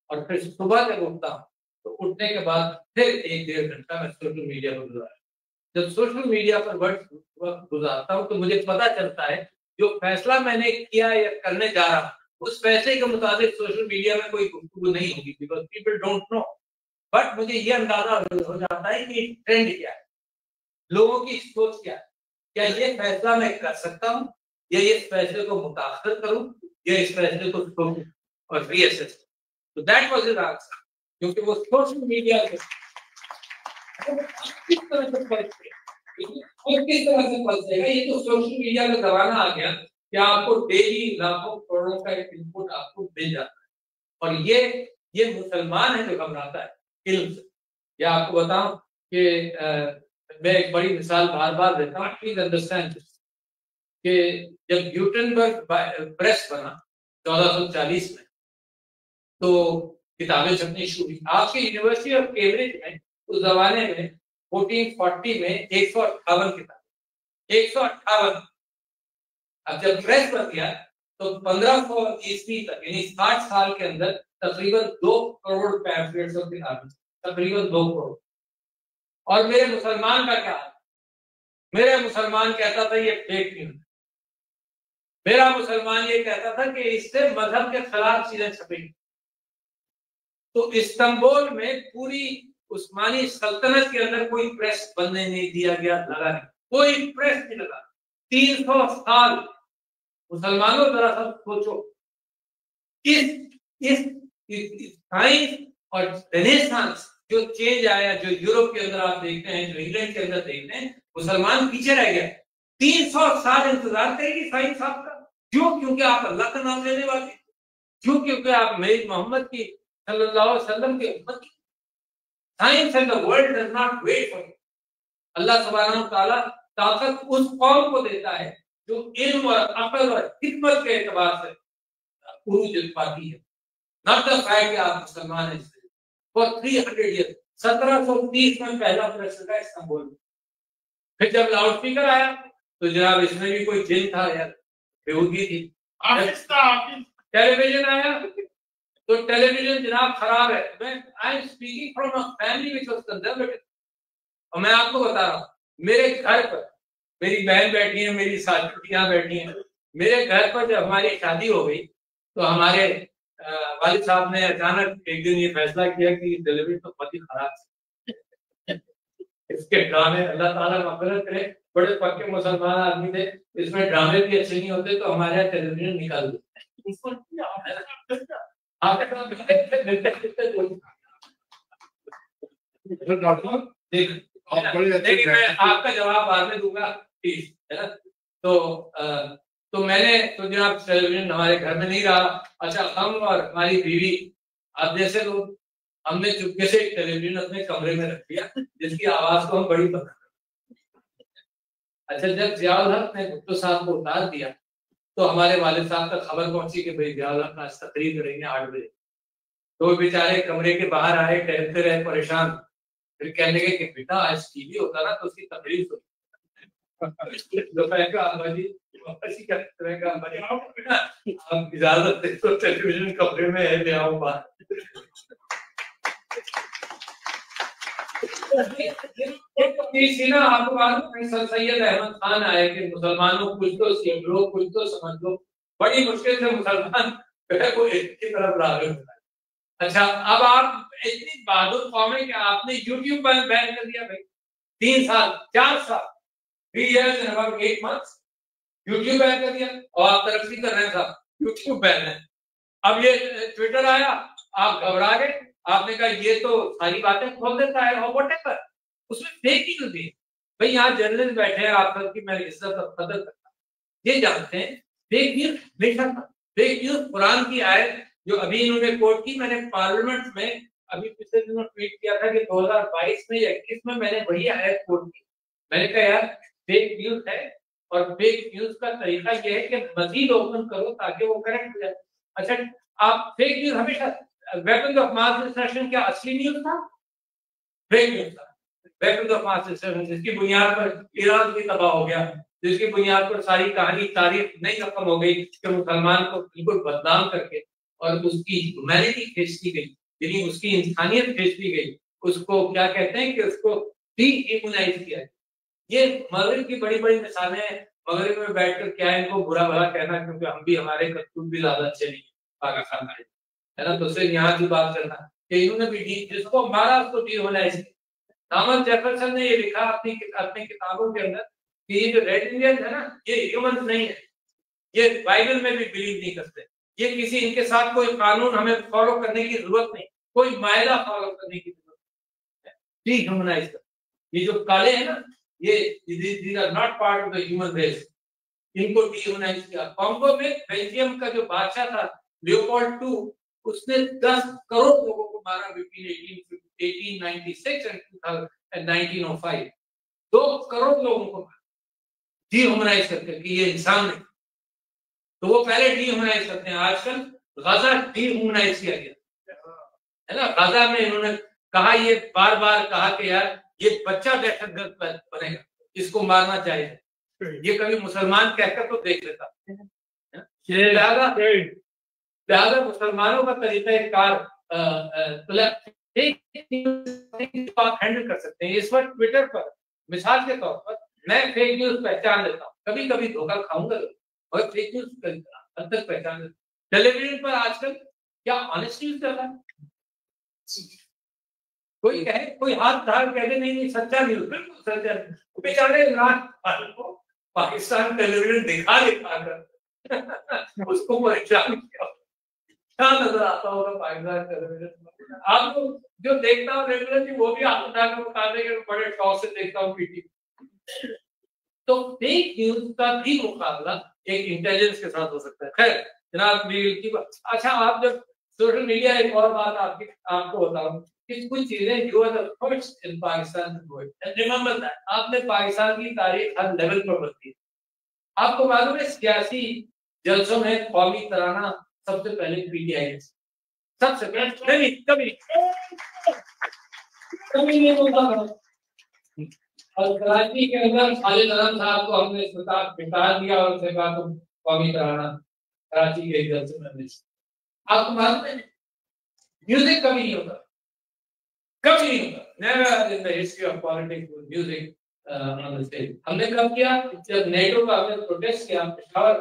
और फिर सुबह जब उठता हूँ तो उठने के बाद फिर 1-1.5 घंटा मैं सोशल मीडिया पर गुजारा। जब सोशल मीडिया पर वक्त गुजारता हूँ तो मुझे पता चलता है जो फैसला मैंने किया या करने जा रहा हूँ उस फैसले के मुताबिक सोशल मीडिया में कोई गुफ्तगू नहीं होगी, because people don't know. But मुझे ये अंदाजा हो जाता है कि ट्रेंड क्या है, लोगों की सोच क्या है, क्या ये फैसला मैं कर सकता हूँ या इस फैसले को मुताखिर करूँ या इस फैसले को छोड़ूं और रीअसेस। तो दैट वाज हिज आंसर, क्योंकि वो सोशल मीडिया के किस तरह से फंसेगा, ये तो सोशल मीडिया का जमाना आ गया कि आपको डेली लाखों करोड़ों का एक इनपुट आपको मिल जाता है और ये मुसलमान है जो घबराता है इल्म से। या आपको बताऊं कि मैं एक बड़ी मिसाल बार बार देता हूँ, प्लीज अंडरस्टैंड कि जब न्यूटनबर्ग प्रेस बना 1440 में तो किताबें छपनी शुरू हुई। आपकी यूनिवर्सिटी ऑफ कैम्ब्रिज में उस जमाने में 1440 में 158 किताब, 158। अब जब प्रेस बन गया तो 1500 ईस्वी तक यानी 60 साल के अंदर तकरीबन 2 करोड़ पैम्फलेट्स और किताबें, तकरीबन 2 करोड़। और मेरे मुसलमान का क्या, मेरा मुसलमान कहता था ये फेक न्यूज, मेरा मुसलमान ये कहता था कि इससे मजहब के खिलाफ चीजें छपेंगी। तो इस्तांबुल में पूरी उस्मानी सल्तनत के अंदर कोई प्रेस बनने नहीं दिया गया, लगा नहीं, कोई प्रेस नहीं लगा। 300 साल मुसलमानों जरा सब सोचो, इस साइंस और रेनेसांस जो चेंज आया, जो यूरोप के अंदर आप देखते हैं, जो इंग्लैंड के अंदर देखते हैं, मुसलमान पीछे रह गया। 300 साल इंतजार करेगी साइंस आपका, क्यों? क्योंकि आप अल्लाह का नाम लेने वाले, क्यों? क्योंकि आप मेरे मोहम्मद की सल्लल्लाहु अलैहि वसल्लम के उम्मत की। Science and the world does not wait for you. अल्लाह सुब्हानहू व तआला ताकत उस कौम को देता है जो इल्म और अक्ल और हिकमत के एतबार से उरूज पाती है। नॉट द फैक्ट कि आप मुसलमान हैं। फॉर 300 ईयर 1730 में पहला प्रेस लगा इस्तांबुल में। फिर जब लाउड स्पीकर आया तो जनाब इसमें भी कोई जिन था यार, बेहूदी थी। टेलीविजन आया तो टेलीविजन जनाब खराब है। मैं I am speaking from a family which was conservative, और मैं आपको बता रहा हूँ, मेरे घर पर मेरी बहन बैठी है, मेरी साथियां बैठी हैं। मेरे घर पर जब हमारी शादी हो गई तो हमारे वालिद साहब ने अचानक एक दिन ये फैसला किया कि टेलीविजन तो बहुत ही खराब है, इसके ड्रामे, अल्लाह ताला मग़फ़िरत करे, बड़े पक्के मुसलमान आदमी थे, इसमें ड्रामे भी अच्छे नहीं होते, तो हमारे यहाँ टेलीविजन निकाल दिया। देखिए मैं आपका जवाब बाद में दूंगा, प्लीज, है ना। तो मैंने तो जनाब टेलीविजन हमारे घर में नहीं रहा। अच्छा, हम और हमारी बीवी, आप जैसे लोग, हमने चुपके से एक टेलीविजन अपने कमरे में रख दिया जिसकी आवाज को हम बड़ी पसंद। अच्छा, जब ज़ियाउल हक ने भुट्टो साहब को उतार दिया तो हमारे वालिद साहब तक खबर पहुंची कि भाई ज़ियाउल हक आज तकरीर करेंगे 8 बजे। तो बेचारे कमरे के बाहर आए, टहलते रहे परेशान। फिर कहने लगे कि बेटा आज टीवी होता ना तो उसकी तकरीर सुन। दोपहर का अम्बाजी आप इजाजत दे तो टेलीविजन कमरे में है, ले आओ बाहर। आपको मालूम सर सैयद अहमद खान आए कि मुसलमानों कुछ तो सीख लो, कुछ तो समझ लो। बड़ी मुश्किल से मुसलमान को एक की तरफ ला रहे। अच्छा, अब आप इतनी बहादुर कौम है कि आपने यूट्यूब पर बैन कर दिया भाई। 3 साल 4 साल 3 years and about 8 months YouTube ban कर दिया, और आप तरक्की कर रहे हैं साहब, यूट्यूब बैन है। अब ये ट्विटर आया, आप घबरा गए, आपने कहा ये तो सारी बातें खोल देता है और व्हाटएवर, उसमें फेक न्यूज़ भी। भाई यहाँ जर्नलिस्ट बैठे हैं, आप सबकी मैं इज्जत और कदर करता हूँ, ये जानते हैं फेक न्यूज़ हमेशा था। फेक न्यूज़ कुरान की आयत जो अभी इन्होंने कोट की, मैंने पार्लियामेंट में अभी पिछले दिनों ट्वीट किया था कि 2022 में या 21 में मैंने वही आयत कोट की। मैंने कहा यार फेक न्यूज़ है, और फेक न्यूज़ का तरीका यह है कि मजीद ओपन करो ताकि वो करेक्ट हो जाए। अच्छा, आप फेक न्यूज़ हमेशा, वेपन्स ऑफ मास डिस्ट्रक्शन क्या असली न्यूज़ था? फेक न्यूज़ था। वेपन्स ऑफ मास डिस्ट्रक्शन जिसकी बुनियाद पर ईरान भी तबाह हो गया, जिसकी बुनियाद पर सारी कहानी तारीख नई रकम हो गई कि मुसलमान को बिल्कुल बदनाम करके और उसकी ह्यूमैनिटी फेच की गई, यानी उसकी इंसानियत फेच की गई, उसको क्या कहते हैं कि उसको डीह्यूमनाइज किया। ये मगरिब की बड़ी बड़ी मिसालें हैं। मगरिब में बैठकर क्या इनको बुरा भला कहना, क्योंकि हम भी, हमारे कत्तूब भी ज्यादा अच्छे नहीं पाका खाना है ना। तो सिर्फ यहाँ की बात करना कि इन्होंने भी जिसको मारा उसको डीह्यूमनाइज। थॉमस जेफरसन ने ये लिखा अपनी किताबों के अंदर कि ये जो रेड इंडियन है ना, ये ह्यूमन नहीं है, ये बाइबल में भी बिलीव नहीं करते, ये किसी, इनके साथ कोई कानून हमें फॉलो करने की जरूरत नहीं, कोई मायदा फॉलो करने की जरूरत नहीं, डीह्यूमनाइज कर। ये जो काले हैं ना, ये these are not part of the human race, इनको डीह्यूमनाइज किया। कांगो में बेल्जियम का जो बादशाह था लियोपोल्ड II, उसने 10 करोड़ लोगों को मारा बिटवीन 1896 एंड 1905। 2 करोड़ लोगों को मारा डीह्यूमनाइज करके कि ये इंसान नहीं। तो वो पहले डीह्यूमनाइज करते हैं। आजकल गाजा डीह्यूमनाइज किया गया है ना। गाजा में इन्होंने कहा, ये बार बार कहा कि यार ये बच्चा दहशतगर्द बनेगा, इसको मारना चाहिए। ये कभी मुसलमान कहकर तो देख लेता। लिहाजा मुसलमानों का तरीका कार आप हैंडल कर सकते हैं। इस वक्त ट्विटर पर मिसाल के तौर पर मैं फेक न्यूज पहचान लेता हूँ, कभी कभी धोखा खाऊंगा और फेक न्यूज हद तक पहचान लेता हूँ। टेलीविजन पर आजकल क्या ऑनेस्ट न्यूज चल रहा है? कोई कहे, कोई हाथ धार कह दे नहीं सच्चा न्यूज, बिल्कुल सच्चा। बेचारे इमरान खान को पाकिस्तान टेलीविजन दिखा कर उसको परेशान किया, क्या नजर आता होगा पाकिस्तान टेलीविजन। आप लोग जो देखता हूँ रेगुलरली वो भी हाथ उठाकर बता देंगे, बड़े शौक से देखता हूँ पीटी। तो फेक न्यूज का भी मुकाबला एक इंटेलिजेंस के साथ हो सकता है। खैर जनाब की बात। अच्छा, आप जब सोशल मीडिया, एक और बात आपको बताऊं कि कुछ चीजें you are the first in Pakistan to do it, remember that. आपने पाकिस्तान की तारीख हर लेवल पर बदली है। आपको मालूम है सियासी जलसों में कौमी तराना सबसे पहले पीटीआई, सबसे पहले कभी नहीं होता। और कराची के अंदर खालिद अहमद साहब को हमने बिठा दिया और उसके बाद कौमी तराना कराची के जलसे में। आपको मालूम है म्यूजिक कभी नहीं होता, कभी नहीं होता, never in the history of politics with music on the stage. हमने कब किया? जब नेटो का हमने प्रोटेस्ट किया पेशावर,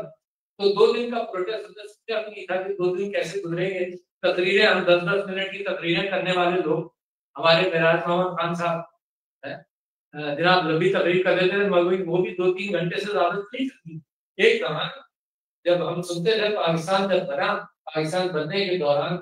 तो 2 दिन का प्रोटेस्ट नहीं था कि 2 दिन कैसे गुजरेंगे। तकरीरें, हम 10-10 मिनट की तकरीरें करने वाले लोग, हमारे मेराज मोहम्मद खान साहब जनाब लंबी तकरीर कर देते थे, मगर वो भी 2-3 घंटे से ज्यादा नहीं करती। एक जमाना जब हम सुनते थे पाकिस्तान जब बना, पाकिस्तान बनने के दौरान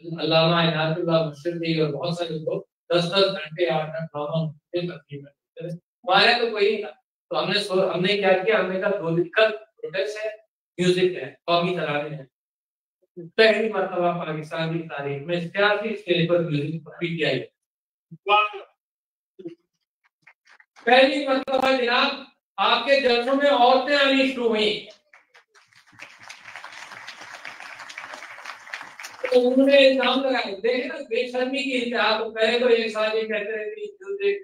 अल्लामा इनायतुल्लाह मुश्ताकी और बहुत सारे लोग 10-10 घंटे 8-9 घंटे तकरीर करते थे। हमारे तो कोई नहीं था, तो हमने क्या किया, हमने कहा 2 दिन का प्रोटेस्ट है, म्यूजिक है, कौमी तराने हैं। पहली मरतबा पाकिस्तान की तारीख में सियासी स्टेज पर म्यूजिक पीटीआई, पहली मरतबा जनाब आपके जलसों में औरतें आनी शुरू हुई। तो उन्होंने इल्जाम लगाए, देखे ना बेशर्मी की इंतहा। तो पहले तो एक साल ये कहते रहे कि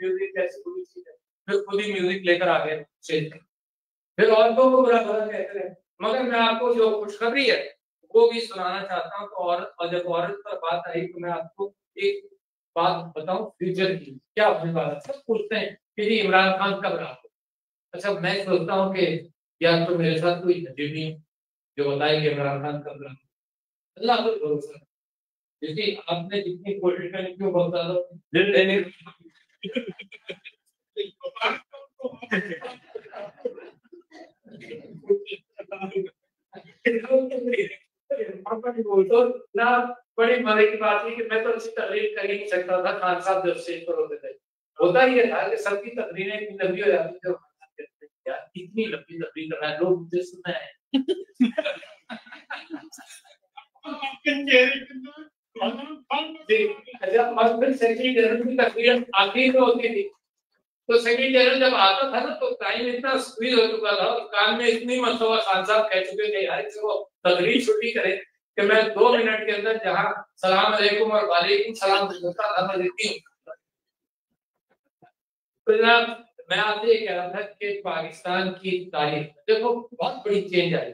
म्यूजिक कैसी बुरी चीज है, फिर खुद ही म्यूजिक लेकर आ गए स्टेज पे, फिर औरतों को बुरा भला कहते रहे। मगर मैं आपको जो खुशखबरी है वो भी सुनाना चाहता हूँ। तो और जब औरत पर बात आई तो मैं आपको एक बात बताऊं फ्यूचर की। क्या अपनी बात, सब पूछते हैं कि जी इमरान खान कब रहा? अच्छा, मैं सोचता हूँ कि या तो मेरे साथ कोई नजीब नहीं जो बताए कि इमरान खान कब रहा। अल्लाह पर भरोसा, क्योंकि आपने जितनी कोशिश करी क्यों बहुत ज्यादा लेने तो ना, बड़ी मजे की बात है कि मैं तो अच्छी तकरीर कर ही नहीं सकता था। खान साहब जब स्टेज पर होते थे, होता ही था कि सबकी तकरीरें इतनी लंबी हो जाती थी, यार इतनी लंबी तकरीर करना है, लोग मुझे सुनना है। और फिर सेक्रेटरी जनरल की तकरीर आखिरी में होती थी, तो सेक्रेटरी जनरल जब आता था ना तो टाइम इतना स्क्वीज हो चुका था, कान में इतनी मरतबा खान साहब कह चुके थे यार वो तकरीर छुट्टी करे कि मैं 2 मिनट के अंदर जहां सलाम अलैकुम और वालेकुम सलाम बोलता था मैं देती हूँ। तो जनाब मैं आपसे ये कह रहा था कि पाकिस्तान की तारीख देखो बहुत बड़ी चेंज आई,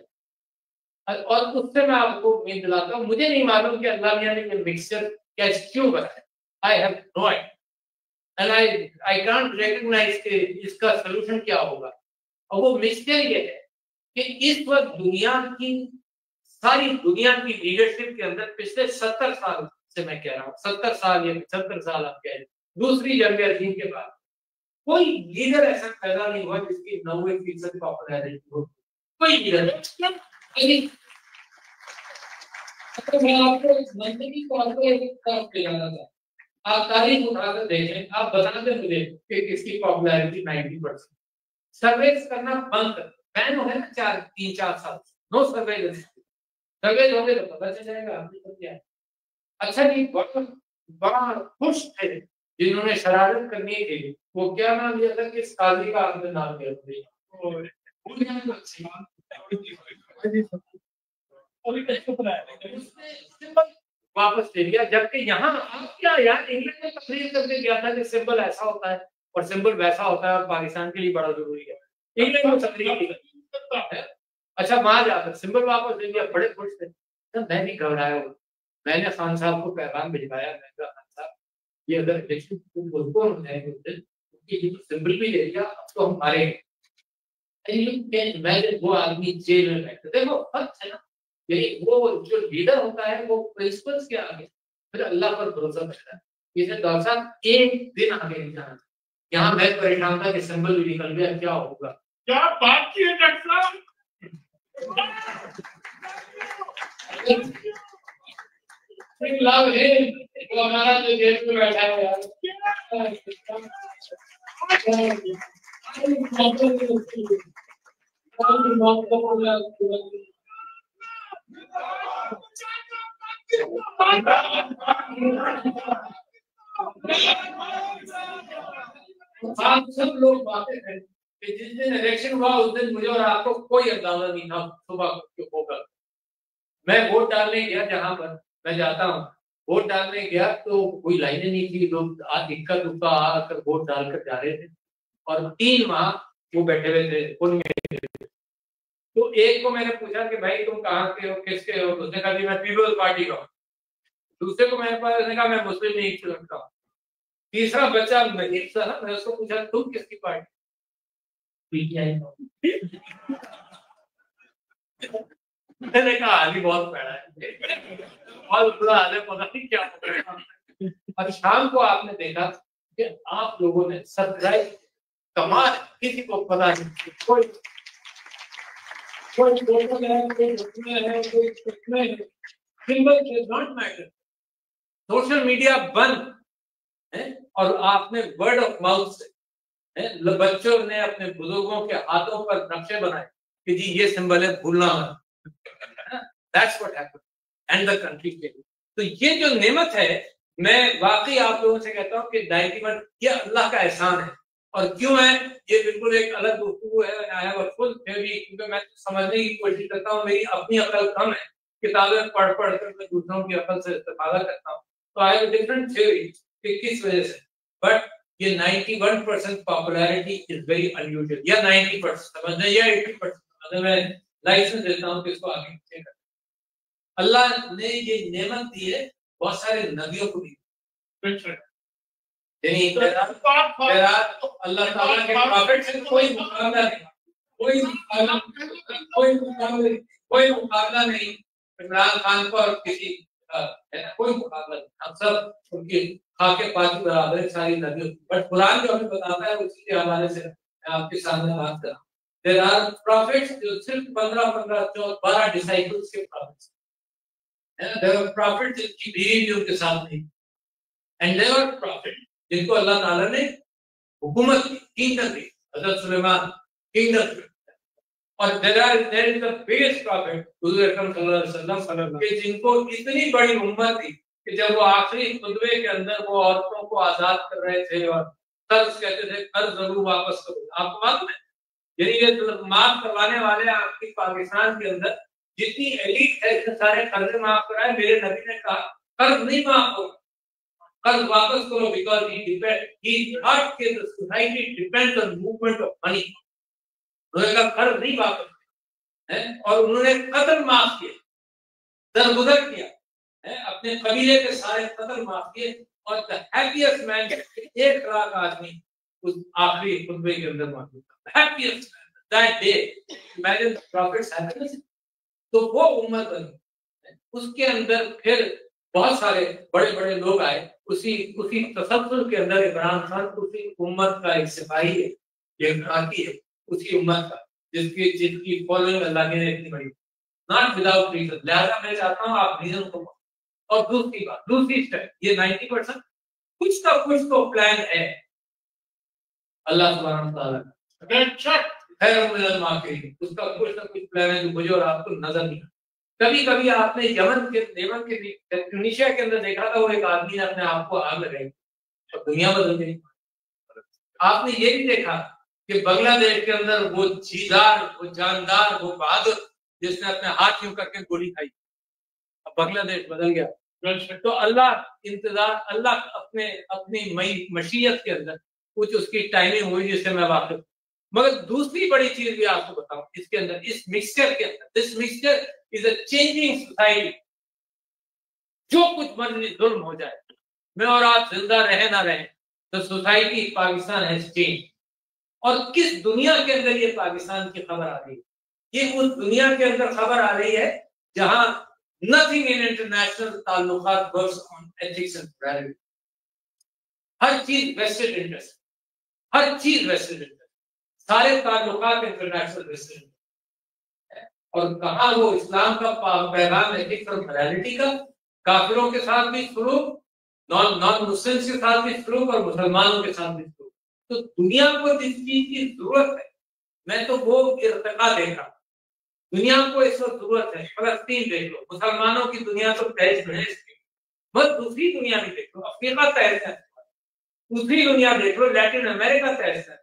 और उससे मैं आपको उम्मीद दिलाता हूँ। मुझे नहीं मालूम कि अल्लाह मियां ने ये मिक्सचर कैसे क्यों बनाया, I have no idea and I can't recognise कि इसका सलूशन क्या होगा। और वो मिक्सचर ये है कि इस वक्त सारी दुनिया की लीडरशिप के अंदर पिछले 70 साल से, मैं कह रहा हूँ 70 साल या 75 साल आप कह रहे, दूसरी जंग अजीम के बाद कोई लीडर ऐसा पैदा नहीं हुआ जिसकी 90% पॉपुलैरिटी हो। कोई लीडर तो मैं आपको मंत्री तौर पर एक तरफ ले जाना था। आप तारीख उठाकर देखें, आप बता दें मुझे कि किसकी पॉपुलैरिटी 90%। सर्वेस करना बंद कर, बैन हो गया ना 3-4 साल, नो सर्वेलेंस। सर्वेस होंगे तो पता चल जाएगा आपने सब क्या है। अच्छा जी, बड़ा खुश थे जिन्होंने शरारत करनी थी, वो क्या नाम लिया था, किस काजी का आपने नाम लिया था, वापस ले लिया। जबकि यहाँ आप क्या यार, इंग्लैंड में तकरीर करके गया था कि सिंबल ऐसा होता है और सिंबल वैसा होता है और पाकिस्तान के लिए बड़ा जरूरी है। इंग्लैंड में तकरीर की, अच्छा वहां जाकर सिंबल वापस ले लिया, बड़े खुश थे। तो मैं भी घबराया हूँ, मैंने खान साहब को पैगाम भिजवाया, मैं कहा खान साहब ये अगर इलेक्शन सिंबल भी ले लिया, अब तो हम मारेंगे। इमेजिन वो आदमी जेल में बैठे, देखो फर्क है ना, यही वो जो लीडर होता है वो प्रिंसिपल्स के आगे फिर अल्लाह पर भरोसा करता है। इसे डॉक्टर साहब एक दिन आगे नहीं जाना। यहाँ मैं परेशान था कि सिंबल भी निकल गया, क्या होगा। क्या बात की है डॉक्टर साहब। लाभ है वो हमारा जो जेल में बैठा है यार। आप सब लोग बातें हैं कि जिस दिन इलेक्शन हुआ उस दिन मुझे और आपको कोई अंदाजा नहीं था सुबह क्यों होगा। मैं वोट डालने गया, जहां पर मैं जाता हूँ वोट डालने गया तो कोई लाइनें नहीं थी, लोग इक्का दुक्का आकर वोट डालकर जा रहे थे और 3 माह वो बैठे हुए थे उनमें। तो एक को मैंने पूछा कि भाई तुम कहाँ के हो, किसके हो, उसने कहा कि मैं पीपल्स पार्टी का हूँ। दूसरे को मैंने पास उसने कहा मैं मुस्लिम लीग से लगता हूँ। तीसरा बच्चा मैं उसको पूछा तुम किसकी पार्टी? पीटीआई। मैंने कहा हाल ही बहुत पैड़ा है, बहुत बुरा हाल है, पता नहीं क्या हो रहा है। और शाम को आपने देखा कि आप लोगों ने सब्सक्राइब कमाल, किसी को पता नहीं, कोई सोशल मीडिया बंद है और आपने वर्ड ऑफ माउथ से बच्चों ने अपने बुजुर्गों के हाथों पर नक्शे बनाए कि जी ये सिंबल है, भूलना मत। That's what happened and the country came. तो ये जो नेमत है, मैं वाकई आप लोगों से कहता हूँ कि 91 ये अल्लाह का एहसान है। और क्यों है ये बिल्कुल एक अलग गुफ्तगू है। I have a full theory, क्योंकि मैं समझने की कोशिश करता हूँ, मेरी अपनी अकल कम है, किताबें पढ़ कर मैं दूसरों की अकल से इस्तेफादा करता हूँ। तो I have a different theory कि किस वजह से, बट ये 91% पॉपुलैरिटी इज वेरी अनयूजुअल, या 90% समझना, या 80% समझना। मैं लाइसेंस देता हूँ कि इसको आगे पीछे कर। अल्लाह ने ये नेमत दी है, बहुत सारे नबियों को दी, यानी अल्लाह ताला के प्रॉफिट से कोई मुकाबला नहीं, कोई मुकाबला नहीं इमरान खान को और किसी कोई मुकाबला नहीं। हम सब उनकी खाके पाकी बराबर है सारी नदियों। बट कुरान जो हमें बताता है उसी के हवाले से मैं आपके सामने बात कर रहा हूँ। There are prophets जो सिर्फ 12 डिसाइपल्स के prophets हैं। There are prophets जिनकी बीवी भी उनके साथ नहीं, and there are prophets जिनको अल्लाह ताला ने हुकूमत दी, किंगडम दी, हज़रत सुलेमान किंगडम। और there is the biggest prophet हुज़ूर अकरम सल्लल्लाहु अलैहि वसल्लम कि जिनको इतनी बड़ी उम्मत थी कि जब वो आखिरी खुतबे के अंदर वो औरतों को आजाद कर रहे थे और कर्ज कहते थे, कर्ज जरूर वापस करो। आपको मालूम है, यानी ये माफ करवाने वाले आपकी पाकिस्तान के अंदर जितनी एलीट है, इतने सारे कर्ज माफ कराए। मेरे नबी ने कहा कर्ज नहीं माफ करो, कर्ज वापस करो, बिकॉज ही थॉट कि the society depends on movement of money. उन्होंने कहा कर्ज नहीं वापस है, और उन्होंने कत्ल माफ किए, दरगुजर किया है, अपने कबीले के सारे कत्ल माफ किए। और द हैप्पीएस्ट मैन, 1 लाख आदमी उस आखिरी खुतबे के अंदर मौजूद था। Happiest that day, imagine profits happiness. तो वो उम्मत बनी, उसके अंदर फिर बहुत सारे बड़े बड़े लोग आए। उसी तसल्सल के अंदर इमरान खान उसी उम्मत का एक सिपाही है, एक खाकी है उसी उम्मत का, जिसकी फॉलोइंग अल्लाह ने इतनी बड़ी, नॉट विदाउट रीजन। लिहाजा मैं चाहता हूँ आप रीजन को। और दूसरी बात, दूसरी स्टेप, ये 90% कुछ ना कुछ तो प्लान है अल्लाह सुब्हानहू व तआला, उसका कुछ ना कुछ प्लान है जो मुझे और आपको नजर नहीं। कभी कभी आपने यमन के ट्यूनीशिया के अंदर देखा था, वो एक आदमी ने अपने आप को आग लगाई और दुनिया बदल गई। आपने ये भी देखा कि बांग्लादेश के अंदर वो जीदार, वो जानदार, वो बहादुर जिसने अपने हाथ यूं करके गोली खाई, अब बांग्लादेश बदल गया। तो अल्लाह अपनी मशीयत के अंदर कुछ उसकी टाइमिंग हुई जिससे मैं वाकिफ। मगर दूसरी बड़ी चीज भी आपको बताऊं इसके अंदर, इस मिक्सचर के अंदर, this mixture is a changing society. जो कुछ मर्जी जुल्म हो जाए, मैं और आप जिंदा रहे ना रहे, the society Pakistan has change. और किस दुनिया के अंदर ये पाकिस्तान की खबर आ रही है? ये उस दुनिया के अंदर खबर आ रही है जहां नथिंग इन इंटरनेशनल ताल्लुकात works on ethics and morality. हर चीज वेस्टेड इंटरेस्ट, हर चीज वेस्टेड इंटरेस्ट, सारे ताल्लुकात इंटरनेशनल वेस्टेड इंटरेस्ट। और कहा वो इस्लाम का पैगाम एथिक्स और मोरालिटी का, काफिरों के साथ भी सलूक, नॉन मुस्लिम्स के साथ भी सलूक और मुसलमानों के साथ भी सलूक। तो दुनिया को जिस चीज की जरूरत है, मैं तो वो इर्तिका देख रहा हूं। दुनिया को इस वक्त जरूरत है, फलस्तीन देख लो, मुसलमानों की दुनिया तो तहस नहस थी, बस दूसरी दुनिया भी देख लो, अफ्रीका तहस नहस, दूसरी दुनिया देख लो, लैटिन अमेरिका तहस नहस,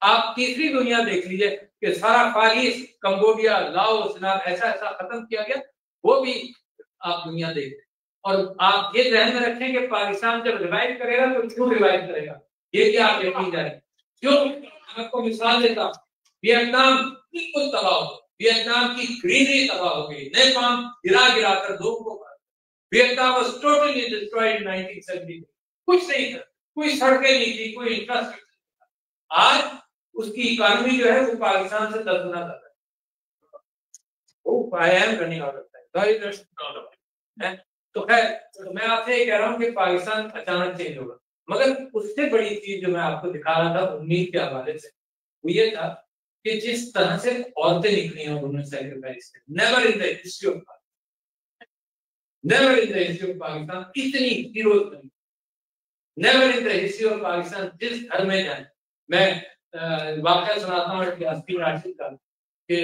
आप तीसरी दुनिया देख लीजिए कि सारा फारिस, कंबोडिया, लाओस, ऐसा ऐसा खत्म किया गया, वो भी आप दुनिया देख रहे। और आप ये ध्यान में रखें कि पाकिस्तान जब रिवाइव करेगा तो क्यों रिवाइव करेगा, ये भी आप देखनी चाहिए। क्यों? आपको मिसाल देता हूं, वियतनाम बिल्कुल तबाह हो, वियतनाम की ग्रीनरी तबाह हो गई, नेपाल गिरा गिरा कर लोगों को मार, Vietnam was totally destroyed in 1973। कुछ नहीं था, कोई सड़कें नहीं थी, कोई इंफ्रास्ट्रक्चर। आज उसकी इकोनॉमी जो है वो पाकिस्तान से 10 गुना ज्यादा है। I am running out of time. तो खैर, तो मैं आपसे ये कह रहा हूँ कि पाकिस्तान अचानक चेंज होगा, मगर उससे बड़ी चीज जो मैं आपको दिखा रहा था उम्मीद के हवाले से, वो ये था कि जिस तरह से औरतें निकली हैं उन्होंने सैक्रिफाइस किया। Never in the history of Pakistan, never in the history of Pakistan इतनी हीरोज बनी, never in the history of Pakistan. जिस घर में जाए, मैं वाकया सुनाता हूँ यास्मीन राशिद का कि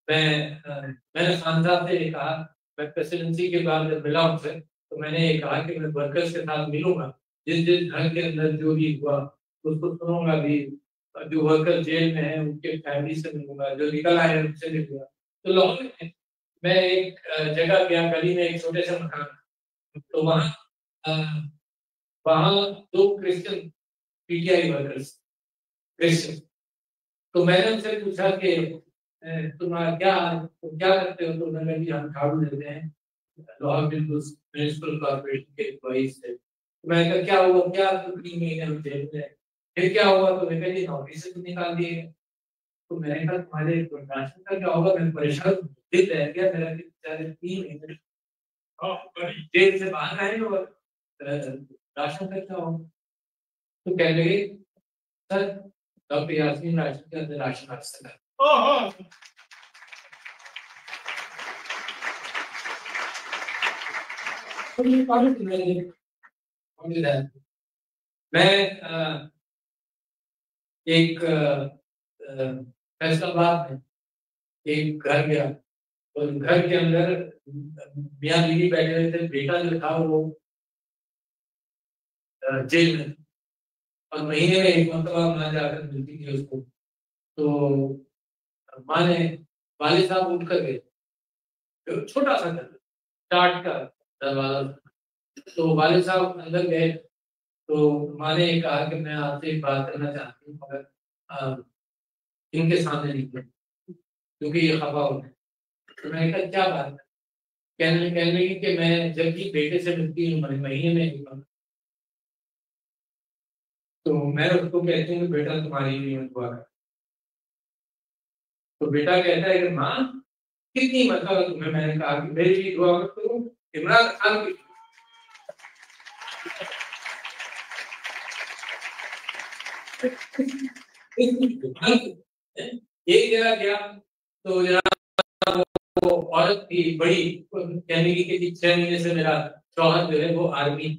मैंने खान साहब से कहा, मैं प्रेसिडेंसी के बाद जब मिला उनसे तो मैंने ये कहा कि मैं वर्कर्स के साथ मिलूंगा, जिस जिस घर के अंदर जो भी हुआ उसको सुनूंगा भी, जो वर्कर जेल में है उनके फैमिली से मिलूंगा, जो निकल आए हैं उनसे मिलूंगा। तो लाहौर में मैं एक जगह गया, गली में एक छोटे से मकान, तो वहाँ 2 क्रिश्चियन पीटीआई वर्कर्स क्रिश्चियन, तो मैंने उनसे पूछा कि तुम्हारा क्या करते हो? तो उन्होंने कहा हम झाड़ू देते हैं लाहौर म्युनिसिपल कॉर्पोरेशन के एम्प्लॉइज से। तो मैंने कहा क्या हुआ, क्या 3 महीने हम जेल में, फिर क्या हुआ? तो मैंने कहा नौकरी से तो निकाल दिए। तो मैंने कहा तुम्हारे राशन का क्या होगा? मैं परेशान दिल रह गया मेरा कि बेचारे 3 महीने जेल से बाहर आए और राशन का क्या होगा? तो कह लगे सर डॉक्टर यास्मीन राशिद के अंदर राशन आ सकता है। मैं एक फैसलाबाद में एक घर गया, और घर के अंदर मियाँ बीवी बैठे हुए थे, बेटा जो था वो जेल में, और महीने में एक मरतबा माँ जाकर मिलती थी उसको। तो माँ ने, वालिद साहब उठ कर गए, तो छोटा सा घर, टाट का दरवाजा, तो वालिद साहब अंदर गए, तो माँ ने कहा कि मैं आपसे एक बात करना चाहती हूँ, मगर इनके सामने नहीं कर, क्योंकि ये खफा हो गए। तो मैंने कहा क्या बात है? कहने लगी कि मैं जब भी बेटे से मिलती हूँ महीने में एक बार, तो मैं उसको कहती हूँ बेटा तुम्हारी नहीं दुआ कर। तो बेटा कहता है कि माँ कितनी मतलब तुम्हें? मैंने कहा कि मेरी भी दुआ मत करो, इमरान खान की। एक जगह गया तो जनाब वो औरत थी बड़ी, कहने की कि 6 महीने से मेरा शौहर जो है वो आर्मी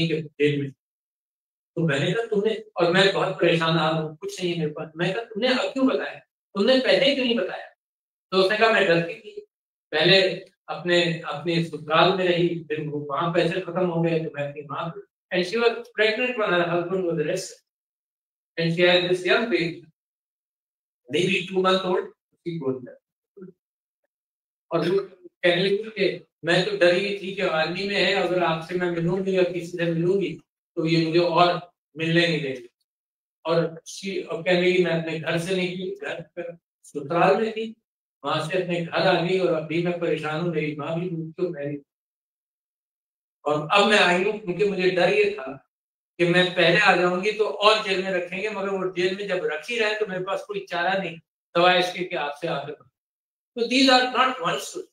के जेल में। तो मैंने कहा तुमने, और मैं बहुत परेशान आ रहा हूँ, कुछ नहीं है मेरे पास। मैं कहा तुमने अब क्यों बताया, तुमने पहले क्यों नहीं बताया? तो उसने कहा मैं डरती थी, पहले अपने ससुराल में रही, फिर वहां पैसे खत्म हो गए तो मैं अपनी माँ, and she was pregnant when her husband was arrested, and she had this young baby, maybe 2 months old. She told me, और कहने लगी कि मैं तो डरी थी कि आर्मी में है, अगर आपसे मैं मिलूंगी या किसी से मिलूंगी तो ये मुझे और मिलने नहीं देगी। और कहने लगी मैं अपने घर से निकली, घर पर ससुराल में थी, वहां से अपने घर आ गई, और अभी मैं परेशान हूँ, मेरी माँ भी मुझको मेरी। और अब मैं आई हूँ क्योंकि मुझे डर ये था कि मैं पहले आ जाऊंगी तो और जेल में रखेंगे, मगर वो जेल में जब रखी रहे तो मेरे पास कोई चारा नहीं सवाए इसके कि आपसे आगे बढ़ो। तो these are not one story,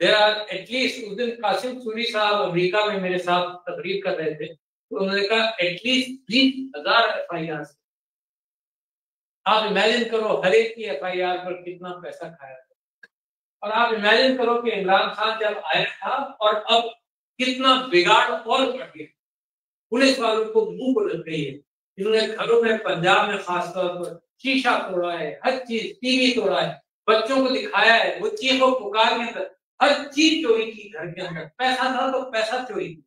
there are at least. उस दिन कासिम सूरी साहब अमेरिका में मेरे साथ तकरीर कर रहे थे, तो उन्होंने कहा एटलीस्ट 30,000 FIR। आप इमेजिन करो हर एक की FIR पर कितना पैसा खाया, और आप इमेजिन करो कि इमरान खान जब आया था और अब कितना बिगाड़ और बढ़ गया। पुलिस वालों को मुंह को लग गई है, इन्होंने घरों में, पंजाब में खासतौर पर शीशा तोड़ा है, हर चीज, टीवी तोड़ा है, बच्चों को दिखाया है, वो चीखों पुकार के अंदर हर चीज चोरी की, घर के अंदर पैसा था तो पैसा चोरी की,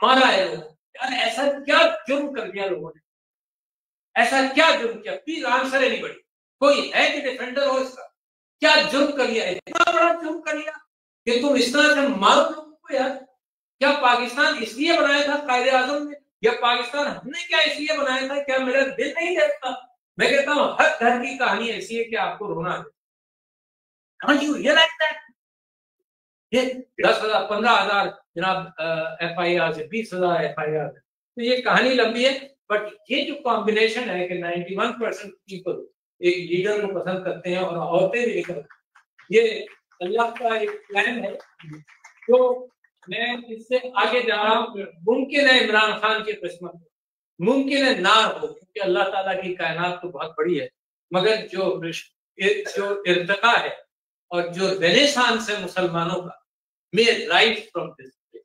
मारा है लोगों। यार ऐसा क्या जुर्म कर दिया लोगों ने, ऐसा क्या जुर्म किया? प्लीज आंसर है नहीं बड़ी, कोई है कि डिफेंडर हो इसका? क्या जुर्म कर लिया, इतना बड़ा जुर्म कर लिया कि तुम इस तरह से मारो लोगों को? यार क्या पाकिस्तान इसलिए बनाया था कायदे आजम ने, या पाकिस्तान हमने क्या इसलिए बनाया था? क्या मेरा दिल नहीं कहता? मैं कहता हूँ हर घर की कहानी ऐसी है कि आपको रोना है। Can't you realize that? ये 10,000 15,000 जनाब FIR से 20,000 FIR, तो ये कहानी लंबी है। बट ये जो कॉम्बिनेशन है कि 91% पीपल एक लीडर को पसंद करते हैं और औरतें भी करते हैं, ये अल्लाह का एक प्लान है। तो मैं इससे आगे जा रहा हूँ। मुमकिन है इमरान खान की किस्मत मुमकिन है ना हो, क्योंकि अल्लाह ताला की कायनात तो बहुत बड़ी है, मगर जो इर्तिका है और जो रेनेसांस है मुसलमानों का, may rise from this place,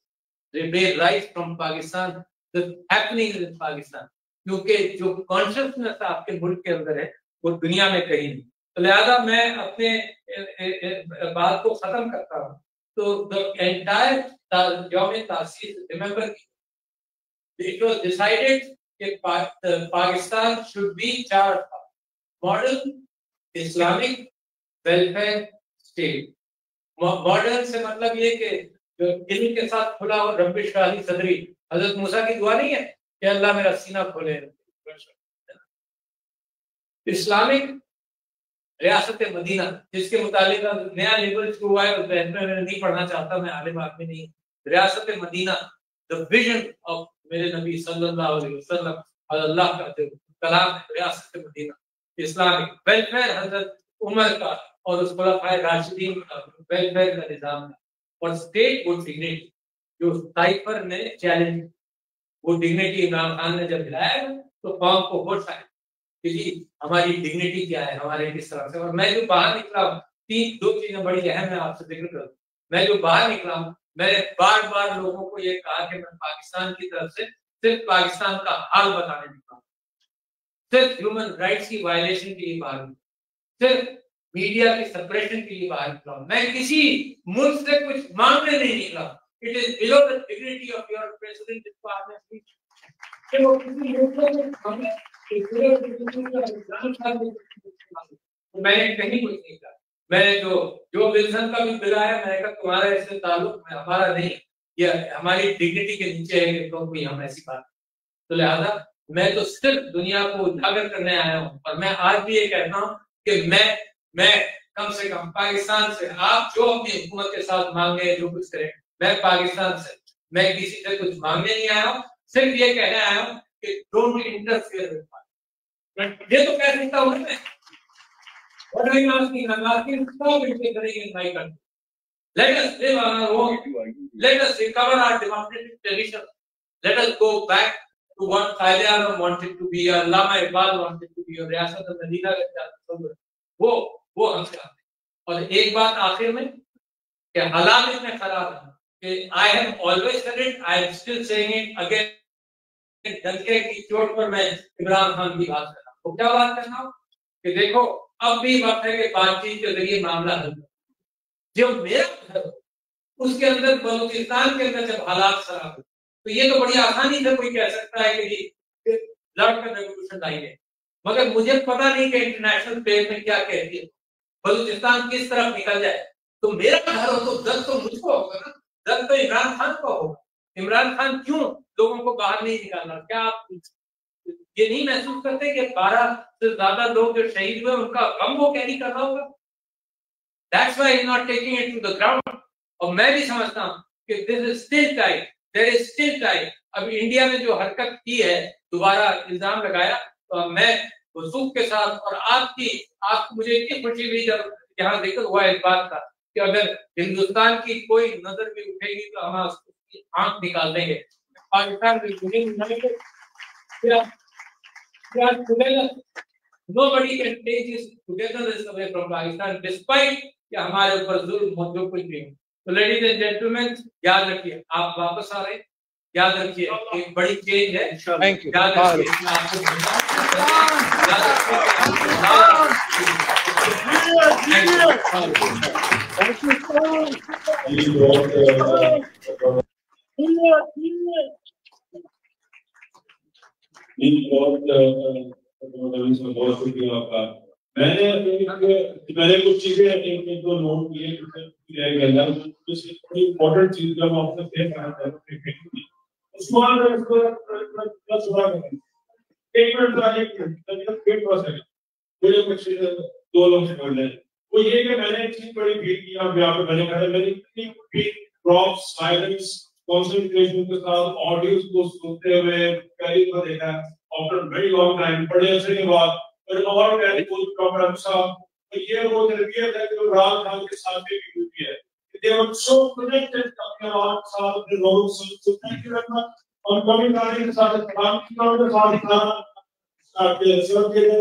they may rise from Pakistan, the happening in Pakistan, क्योंकि जो कॉन्शियसनेस आपके मुल्क के अंदर है वो दुनिया में कहीं नहीं। तो लिहाजा मैं अपने बात को खत्म करता हूँ। तो the entire यौम तासीस, रिमेंबर, it was decided कि पाकिस्तान should be चार modern Islamic welfare state. Modern से मतलब ये कि जो दिल के साथ खुला और रब्बिश राही सदरी, हजरत मूसा की दुआ नहीं है कि अल्लाह मेरा सीना खोले। इस्लामिक रियासत मदीना, जिसके मुतालिक नया लेवल शुरू हुआ है, मैं नहीं पढ़ना चाहता, मैं आलिम आदमी नहीं। रियासत मदीना, द विजन ऑफ मेरे नबी सल्लल्लाहु अलैहि वसल्लम और अल्लाह का जो कलाम है, रियासत मदीना। इस्लामिक वेलफेयर हजरत उमर का और उस खुलाफाए राशिदीन का वेलफेयर का निजाम है। और स्टेट वो डिग्निटी जो साइफर ने चैलेंज, वो डिग्निटी इमरान खान ने जब दिलाया तो कौम को होश आया कि जी हमारी डिग्निटी क्या है, हमारे किस तरह से। और मैं जो बाहर निकला हूँ, दो चीजें बड़ी अहम है आपसे जिक्र करूँ। मैं जो बाहर निकला हूँ, मैंने बार बार लोगों को ये कहा कि मैं पाकिस्तान की तरफ से सिर्फ पाकिस्तान का हाल बताने निकला हूँ, सिर्फ ह्यूमन राइट्स की वायलेशन के लिए बाहर, सिर्फ मीडिया की सप्रेशन के लिए बाहर निकला हूँ। मैं किसी मुल्क से कुछ मांगने नहीं निकला। It is below the dignity of your president, जिसको आपने वो किसी मुल्क मैंने कहीं कुछ नहीं कहा। मैंने जो विल्सन का भी बिल आया, मैंने कहा तुम्हारा इससे ताल्लुक हमारा नहीं, ये हमारी डिग्निटी के नीचे है कि तुम कोई हम ऐसी बात। तो लिहाजा मैं तो सिर्फ दुनिया को उजागर करने आया हूँ। और मैं आज भी ये कहता हूँ कि मैं कम से कम पाकिस्तान से, आप जो अपनी हुकूमत के साथ मांगे, जो कुछ करें, मैं पाकिस्तान से, मैं किसी से कुछ मांगने नहीं आया हूँ, सिर्फ ये कहने आया हूँ कि डोंट इंटरफेयर विद पाकिस्तान। ये तो कह सकता हूँ मैं। What are you asking? I'm asking stop interfering in my country. Let us live on our own. Let us recover our democratic tradition. Let us go back to what Qaid Azam wanted to be, or Allama Iqbal wanted to be, or रियासत मदीना वो हमसे आते। और एक बात आखिर में कि हालात इतने खराब हैं कि I have always said it, I am still saying it again. डंके की चोट पर मैं इमरान खान की बात कर रहा हूँ। क्या बात कर रहा हूँ कि देखो अब भी वक्त है कि बातचीत के जरिए मामला हल। जो मेरा घर उसके अंदर, बलूचिस्तान के अंदर जब हालात खराब हो, तो ये तो बड़ी आसानी से कोई कह सकता है कि जी लड़कर रेवोल्यूशन लाइए, मगर मुझे पता नहीं कि इंटरनेशनल स्पेस में क्या कहती है, बलूचिस्तान किस तरफ निकल जाए। तो मेरा घर हो तो दर्द तो मुझको होगा ना, दर्द तो इमरान खान को होगा। इमरान खान क्यों लोगों को बाहर नहीं निकालना? क्या आप ये नहीं महसूस करते कि 12 से ज्यादा लोग जो शहीद हुए उनका गम वो कैरी कर रहा होगा? That's why he's not taking it to the ground. और मैं भी समझता हूँ कि this is still time, there is still time. अब इंडिया ने जो हरकत की है, दोबारा इल्जाम लगाया, तो मैं वसूख के साथ और आपको मुझे इतनी खुशी हुई जब यहाँ जिक्र हुआ इस बात का कि अगर हिंदुस्तान की कोई नजर भी उठेगी तो हम उसकी आंख निकाल देंगे। Pakistan nobody can take his togetherness away from Pakistan despite कि हमारे ऊपर जुल्म जो कुछ भी। तो लेडीज एंड जेंटलमैन, याद रखिए आप वापस आ रहे हैं, याद रखिए एक बड़ी चेंज है। Thank you. याद रखिए मैंने कुछ चीजें एक दो नोट किए इम्पोर्टेंट चीज जब आपने दो लोग से बोल रहे हैं वो ये कि मैंने एक चीज बड़ी फील की यहाँ पे मैंने कहा मैंने इतनी ड्रॉप साइलेंस कंसंट्रेशन के साथ ऑडियंस को सुनते हुए पहली बार देखा आफ्टर वेरी लॉन्ग टाइम, बड़े अरसे के बाद। और मैंने कुछ प्रॉब्लम साहब तो ये वो तरबियत है जो राज खान के साथ भी हुई है। They were so connected talking about साथ के लोगों से। So thank you very much। और कभी गाने के साथ काम किया और साथ खाना स्टार्ट किया सब के लिए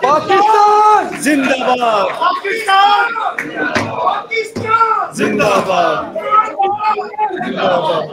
पाकिस्तान जिंदाबाद, पाकिस्तान जिंदाबाद, जिंदाबाद।